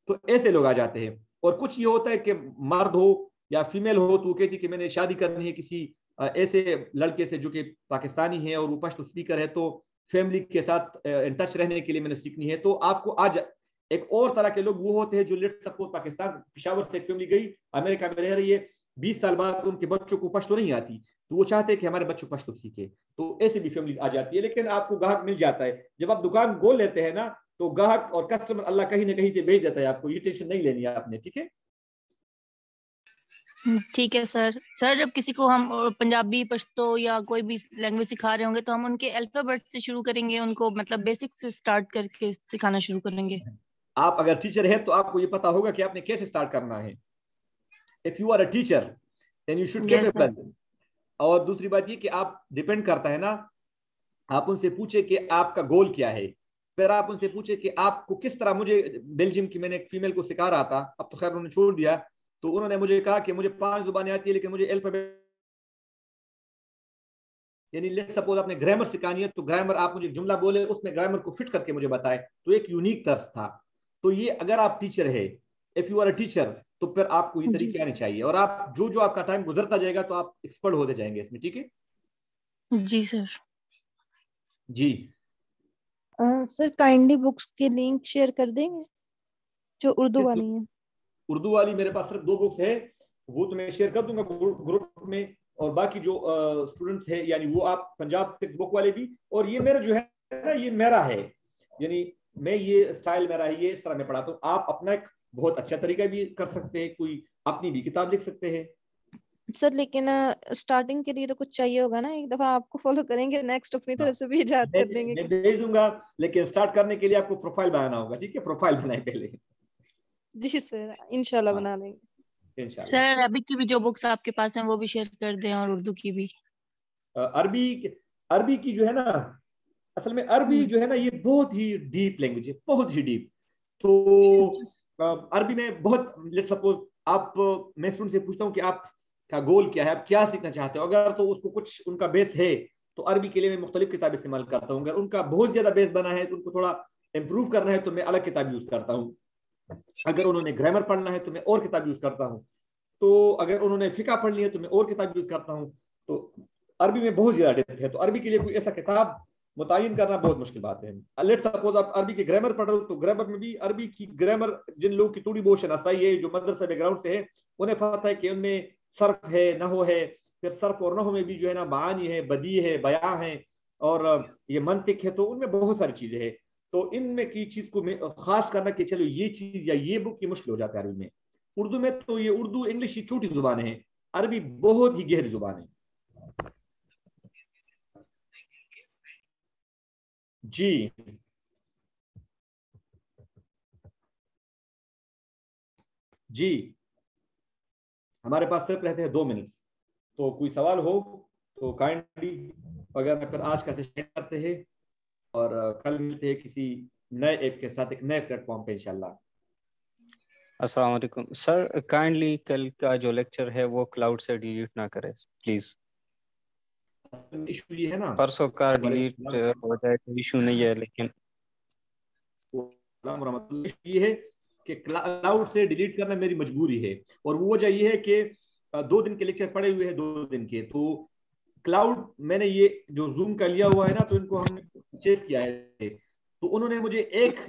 तो ऐसे लोग आ जाते हैं। और कुछ ये होता है कि मर्द हो या फीमेल हो, तो वो कहती कि मैंने शादी करनी है किसी ऐसे लड़के से जो कि पाकिस्तानी है और वो पश्तो स्पीकर है, तो फैमिली के साथ इन टच रहने के लिए मैंने सीखनी है। तो आपको आज एक और तरह के लोग वो होते हैं जो लेट सपोज पाकिस्तान पेशावर से एक फैमिली गई, अमेरिका में रह रही है, 20 साल बाद उनके बच्चों को पश्तो नहीं आती, तो वो चाहते हैं कि हमारे बच्चों पश्तो सीखे। तो ऐसी भी फैमिली आ जाती है। लेकिन आपको ग्राहक मिल जाता है जब आप दुकान खोल लेते हैं ना, तो ग्राहक और कस्टमर अल्लाह कहीं ना कहीं से भेज देता है आपको, ये टेंशन नहीं लेनी है आपने। ठीक है, ठीक है सर। सर, जब किसी को हम पंजाबी, पश्तो या कोई भी लैंग्वेज सिखा रहे होंगे, तो हम उनके अल्फाबेट से शुरू करेंगे, उनको मतलब बेसिक से स्टार्ट करके सिखाना शुरू करेंगे? आप अगर टीचर है तो आपको ये पता होगा कि आपने कैसे स्टार्ट करना है। If you are a teacher then you should yes sir. Capable. और दूसरी बात ये कि आप डिपेंड करता है ना, आप उनसे पूछे कि आपका गोल क्या है। फिर आप उनसे पूछे कि आपको किस तरह, मुझे बेल्जियम की मैंने एक फीमेल को सिखा रहा था, अब तो खैर उन्होंने छोड़ दिया, तो उन्होंने मुझे कहा कि मुझे 5 जुबानें आती है, लेकिन मुझे अल्फाबेट, यानी लेट सपोज आपने ग्रामर सिखानी है, तो ग्रामर आप मुझे जुमला बोले, उसमें ग्रामर को फिट करके मुझे बताए, तो एक यूनिक तर्ज था। तो ये अगर आप टीचर है, if you are a teacher, तो फिर आपको ये जी तरीके आने चाहिए, और आप जो जो आपका टाइम गुजरता जाएगा तो आप एक्सपर्ट होते जाएंगे इसमें। ठीक है जी सर। जी। सर काइंडली बुक्स के लिंक शेयर कर देंगे जो उर्दू किस वाली है? उर्दू वाली मेरे पास सिर्फ 2 बुक्स है, वो तो मैं शेयर कर दूंगा ग्रुप में। और बाकी जो स्टूडेंट्स है, यानी वो आप पंजाब टेक्स्ट बुक वाले भी, और ये मेरा जो है ना, ये मेरा है, यानी मैं ये स्टाइल मेरा है, ये इस तरह मैं पढ़ाता हूँ। आप अपना एक बहुत अच्छा तरीका भी कर सकते हैं, कोई अपनी भी किताब लिख सकते हैं। सर लेकिन स्टार्टिंग के लिए तो कुछ चाहिए होगा ना, एक दफा आपको फॉलो करेंगे, नेक्स्ट अपनी हाँ, तरफ से भी इजाद मैं कर देंगे मैं कुछ। भेज दूंगा, लेकिन स्टार्ट करने के लिए आपको प्रोफाइल बनाना होगा। ठीक है, प्रोफाइल बनाए पहले। जी सर, इंशाल्लाह हाँ, बना लेंगे। इंशाल्लाह। सर, अरबिक की भी जो बुक्स आपके पास हैं वो भी शेयर कर दें, और उर्दू की भी। अरबी अरबी की जो है ना, असल में अरबी जो है ना, ये बहुत ही डीप लैंग्वेज है, बहुत ही डीप। तो अरबी में बहुत, लेट सपोज आप, मैं स्टूडेंट से पूछता हूँ कि आपका गोल क्या है, आप क्या सीखना चाहते हो, अगर तो उसको कुछ उनका बेस है, तो अरबी के लिए मैं मुख्तलिफ किताब इस्तेमाल करता हूँ। अगर उनका बहुत ज्यादा बेस बना है तो उनको थोड़ा इम्प्रूव करना है, तो मैं अलग किताब यूज करता हूँ। अगर उन्होंने ग्रामर पढ़ना है तो मैं और किताब यूज करता हूँ। तो अगर उन्होंने फिका पढ़नी है तो मैं और किताब यूज करता हूँ। तो अरबी में बहुत ज्यादा डेप्थ है, तो अरबी के लिए कोई ऐसा किताब मुतय्यन करना बहुत मुश्किल बात है। लेट सपोज आप अरबी के ग्रामर पढ़ रहे हो, तो ग्रामर में भी अरबी की ग्रामर जिन लोगों की थोड़ी बहुत शनासाई है, जो मदरसा बैकग्राउंड से है, उन्हें पता है कि उनमें सर्फ है, नहव है, फिर सर्फ और नहव में भी जो है ना मानी है, बदी है, बयां है, और ये मंतिक है, तो उनमें बहुत सारी चीजें हैं। तो इनमें की चीज को खास करना कि चलो ये चीज या ये बुक की मुश्किल हो जाता है अरबी में। उर्दू में तो ये उर्दू इंग्लिश की छोटी जुबान है, अरबी बहुत ही गहरी जुबान है। जी जी, हमारे पास सिर्फ रहते हैं 2 मिनट्स, तो कोई सवाल हो तो काइंडली अगर फिर आज का सेशन करते हैं और कल मिलते हैं किसी नए ऐप के साथ एक नए प्लेटफॉर्म पे इंशाल्लाह। अस्सलाम वालेकुम सर, काइंडली कल का जो लेक्चर है वो क्लाउड से डिलीट ना करें प्लीज। इशू ये है ना, परसों का डिलीट हो जाए तो इशू नहीं है, लेकिन ये है कि क्लाउड से डिलीट करना मेरी मजबूरी है, और वो वजह ये है कि 2 दिन के लेक्चर पड़े हुए हैं 2 दिन के, तो क्लाउड मैंने ये जो जूम का लिया हुआ है ना, तो इनको हमने परचेज किया है, तो उन्होंने मुझे 1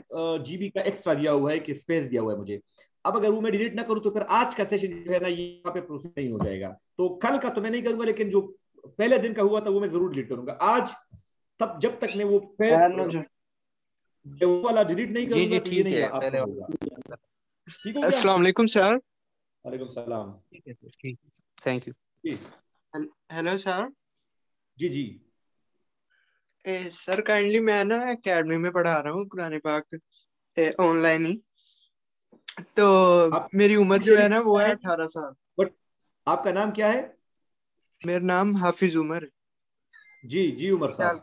GB का एक्स्ट्रा दिया हुआ है कि स्पेस दिया हुआ है मुझे। अब अगर वो मैं डिलीट ना करूं तो फिर आज का सेशन जो है ना ये यहाँ पे प्रोसेस नहीं हो जाएगा, तो कल का तो मैं नहीं करूंगा, लेकिन जो पहले दिन का हुआ था वो मैं जरूर डिलीट करूंगा आज, तब जब तक मैं वो वाला डिलीट नहीं जी करूंगा जी तो ये ठीक नहीं है। आपका होगा। ठीक हो गया? अस्सलाम वालेकुम सर। वालेकुम सलाम। Thank you. जी हेलो सर। जी जी सर काइंडली मैं ना एकेडमी में पढ़ा रहा हूँ कुरान पाक ऑनलाइन ही, तो आप मेरी उम्र जो है ना वो है 18 साल। बट आपका नाम क्या है? मेरा नाम हाफिज उमर। जी जी उमर साहब,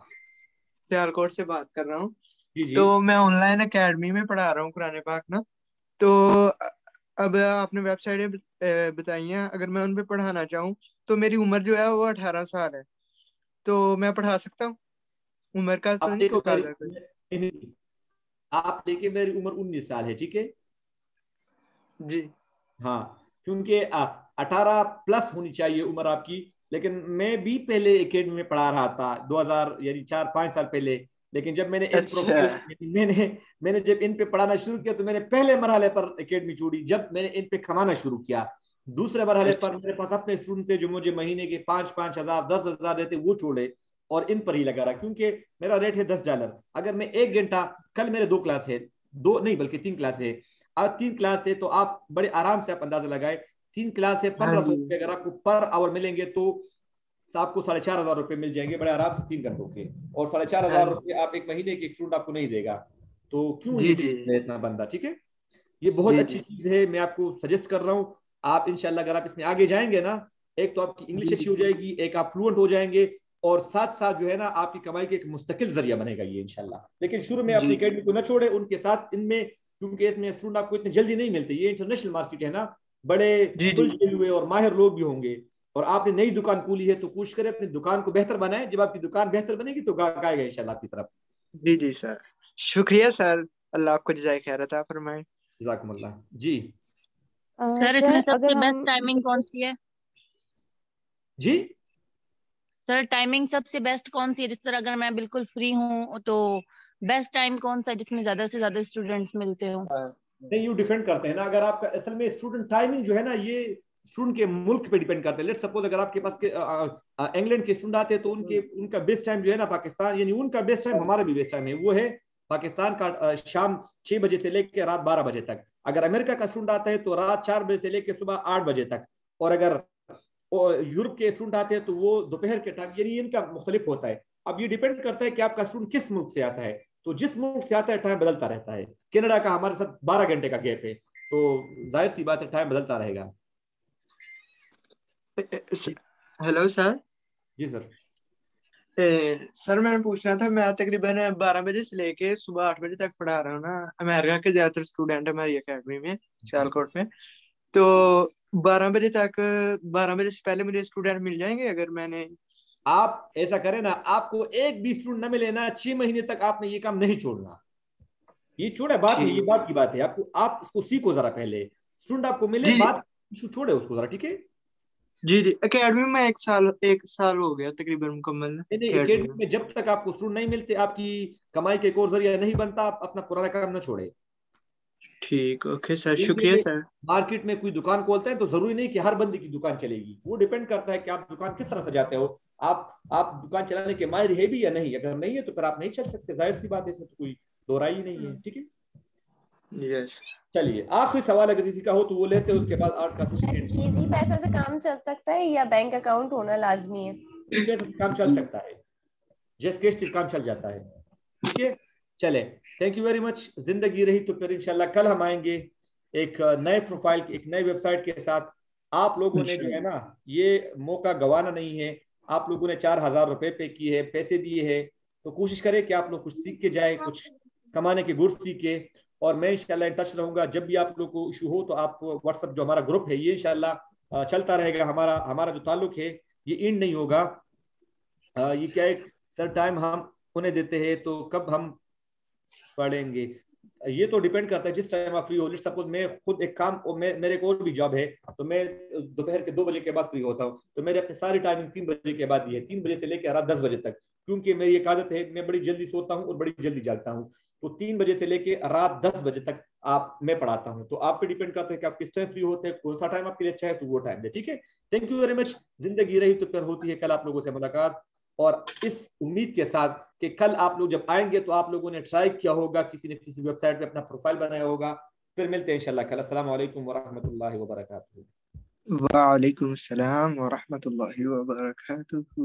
सियालकोट से बात कर रहा हूँ। जी जी। तो मैं ऑनलाइन एकेडमी में पढ़ा रहा हूँ कुरान पाक ना, तो अब आपने वेबसाइटें बताई हैं, अगर मैं उन पे पढ़ाना चाहूँ तो मेरी उम्र जो है वो 18 साल है, तो मैं पढ़ा सकता हूँ? उम्र का तो आप नहीं देखो तकाजा कोई? आप देखिए मेरी उम्र 19 साल है, ठीक है जी। हाँ, क्योंकि 18 प्लस होनी चाहिए उम्र आपकी, लेकिन मैं भी पहले एकेडमी में पढ़ा रहा था 2000 यानी 4-5 साल पहले, लेकिन जब मैंने अच्छा। मैंने जब इन पे पढ़ाना शुरू किया तो मैंने पहले मरहले पर एकेडमी छोड़ी, जब मैंने इन पे कमाना शुरू किया। दूसरे मरहले पर मेरे पास अपने स्टूडेंट थे जो मुझे महीने के 5-5 हजार 10,000 देते, वो छोड़े और इन पर ही लगा रहा, क्योंकि मेरा रेट है $10। अगर मैं 1 घंटा, कल मेरे 2 क्लास है, 2 नहीं बल्कि 3 क्लास है, आज 3 क्लास है, तो आप बड़े आराम से आप अंदाजा लगाए 3 क्लास है हाँ 1500 जी। रुपये अगर आपको पर आवर मिलेंगे तो आपको 4,500 रुपये मिल जाएंगे बड़े आराम से 3 घंटों के, और 4,500 हाँ रुपये आप एक महीने के एक स्टूडेंट आपको नहीं देगा, तो क्यों ये जी जी इतना बंदा। ठीक है, ये बहुत जी अच्छी जी चीज है, मैं आपको सजेस्ट कर रहा हूँ। आप इंशाल्लाह अगर आप इसमें आगे जाएंगे ना, एक तो आपकी इंग्लिश अच्छी हो जाएगी, एक आप फ्लुएंट हो जाएंगे, और साथ साथ जो है ना आपकी कमाई के एक मुस्तकिल जरिया बनेगा ये इंशाल्लाह। लेकिन शुरू में अपनी जी अकेडमी को न छोड़े, उनके साथ इनमें, क्योंकि इसमें स्टूडेंट आपको इतनी जल्दी नहीं मिलते, ये इंटरनेशनल मार्केट है ना, बड़े जी जी सुलझे हुए और माहिर लोग भी होंगे, और आपने नई दुकान खोली है तो कोशिश करें अपनी दुकान को बेहतर बनाए, जब आपकी दुकान बेहतर बनेगी तो गाहक आएगा इंशाल्लाह आपकी तरफ। जी जी सर, शुक्रिया सर, अल्लाह आपको जज़ाए खैर अता फरमाए। जज़ाकुमुल्लाह। जी सर इसमें सर सबसे अगर बेस्ट हम टाइमिंग कौन सी है? जी सर टाइमिंग सबसे बेस्ट कौन सी है, जिस तरह अगर मैं बिल्कुल फ्री हूँ तो बेस्ट टाइम कौन सा है जिसमें ज्यादा से ज्यादा स्टूडेंट्स मिलते हो? नहीं, यू डिपेंड करते हैं ना, अगर आपका असल में स्टूडेंट टाइमिंग जो है ना ये स्टूडेंट के मुल्क पे डिपेंड करते हैं। लेट्स सपोज अगर आपके पास इंग्लैंड के स्टूडेंट आते हैं तो उनका बेस्ट टाइम जो है ना पाकिस्तान, यानी उनका बेस्ट टाइम हमारा भी बेस्ट टाइम है, वो है पाकिस्तान का शाम 6 बजे से लेकर रात 12 बजे तक। अगर अमेरिका का स्टूडेंट आता है तो रात 4 बजे से लेकर सुबह 8 बजे तक, और अगर यूरोप के स्टूडेंट आते हैं तो वो दोपहर के टाइम, यानी इनका मुख्तलिफ होता है। अब ये डिपेंड करता है कि आपका स्टूडेंट किस मुल्क से आता है, तो जिस मुल्क से आता है टाइम बदलता रहता है। कनाडा का हमारे साथ 12 घंटे का गैप है, तो जाहिर सी बात है टाइम बदलता रहेगा। Hello sir. जी सर। सर मैंने पूछना था, मैं तकरीबन 12 बजे से लेके सुबह 8 बजे तक पढ़ा रहा हूँ ना, अमेरिका के ज्यादातर स्टूडेंट हमारी एकेडमी में सियालकोट में, तो 12 बजे से पहले मुझे स्टूडेंट मिल जाएंगे अगर मैंने? आप ऐसा करें ना, आपको एक भी स्टूडेंट न मिले ना 6 महीने तक आपने ये काम नहीं छोड़ना। ये छोड़ा बात है, ये बात की बात है, आपको आप इसको सीखो जरा, पहले स्टूडेंट आपको मिले, जी बात छोड़े उसको जरा, ठीक है? जी जी एकेडमी में 1 साल हो गया तकरीबन मुकम्मल नहीं एकेडमी एकेडमी में। में जब तक आपको स्टूडेंट नहीं मिलते, आपकी कमाई के एक और जरिया नहीं बनता, आप अपना पुराना काम न छोड़े। ठीक, ओके सर, ये शुक्रिया ये सर। मार्केट में कोई दुकान खोलते हैं तो जरूरी नहीं कि हर बंदे की दुकान चलेगी, वो डिपेंड करता है कि आप दुकान किस तरह सजाते हो। आप दुकान चलाने के माहिर है भी या नहीं, अगर नहीं है तो फिर आप नहीं चल सकते, जाहिर सी बात है, इसमें तो कोई दो राय ही नहीं है। ठीक है, यस। चलिए आखिरी सवाल अगर किसी का हो तो वो लेते हैं, उसके बाद आज का इजी पैसा से काम चल सकता है या बैंक अकाउंट होना लाजमी है? इसी पैसे से काम चल सकता है, जस्ट कैश से काम चल जाता है। ठीक है, चले, थैंक यू वेरी मच। जिंदगी रही तो फिर इंशाल्लाह कल हम आएंगे एक नए प्रोफाइल, एक नई वेबसाइट के साथ आप लोगों ने जो है ना ये मौका गंवाना नहीं है। आप लोगों ने 4,000 रुपए पे किए है, पैसे दिए हैं, तो कोशिश करें कि आप लोग कुछ सीख के जाए, कुछ कमाने के गुर सीखे। और मैं इंशाल्लाह इन टच रहूंगा। जब भी आप लोग को इशू हो तो आप व्हाट्सएप जो हमारा ग्रुप है ये इंशाल्लाह चलता रहेगा। हमारा जो ताल्लुक है ये एंड नहीं होगा। ये क्या है सर, टाइम हम उन्हें देते हैं तो कब हम पढ़ेंगे, ये तो डिपेंड करता है जिस टाइम आप फ्री हो। लेट्स सपोज मैं खुद एक काम, मेरे को और भी जॉब है, तो मैं दोपहर के 2 बजे के बाद फ्री होता हूँ, तो मेरे अपनी सारी टाइमिंग 3 बजे के बाद ही है, 3 बजे से लेकर रात 10 बजे तक, क्योंकि मेरी एक आदत है, मैं बड़ी जल्दी सोता हूँ और बड़ी जल्दी जागता हूँ। तो 3 बजे से लेकर रात 10 बजे तक मैं पढ़ाता हूँ। तो आप पे डिपेंड करता है कि आप किस टाइम फ्री होते हैं, कौन सा टाइम आपके लिए अच्छा है, तो वो टाइम है। ठीक है, थैंक यू वेरी मच। जिंदगी रही तो फिर होती है कल आप लोगों से मुलाकात, और इस उम्मीद के साथ कि कल आप लोग जब आएंगे तो आप लोगों ने ट्राई किया होगा, किसी ने किसी वेबसाइट पे अपना प्रोफाइल बनाया होगा। फिर मिलते हैं इंशाल्लाह कल। अस्सलाम वालेकुम वरहमतुल्लाहि वबरकातुहू। वालेकुम अस्सलाम व रहमतुल्लाहि व बरकातुहू।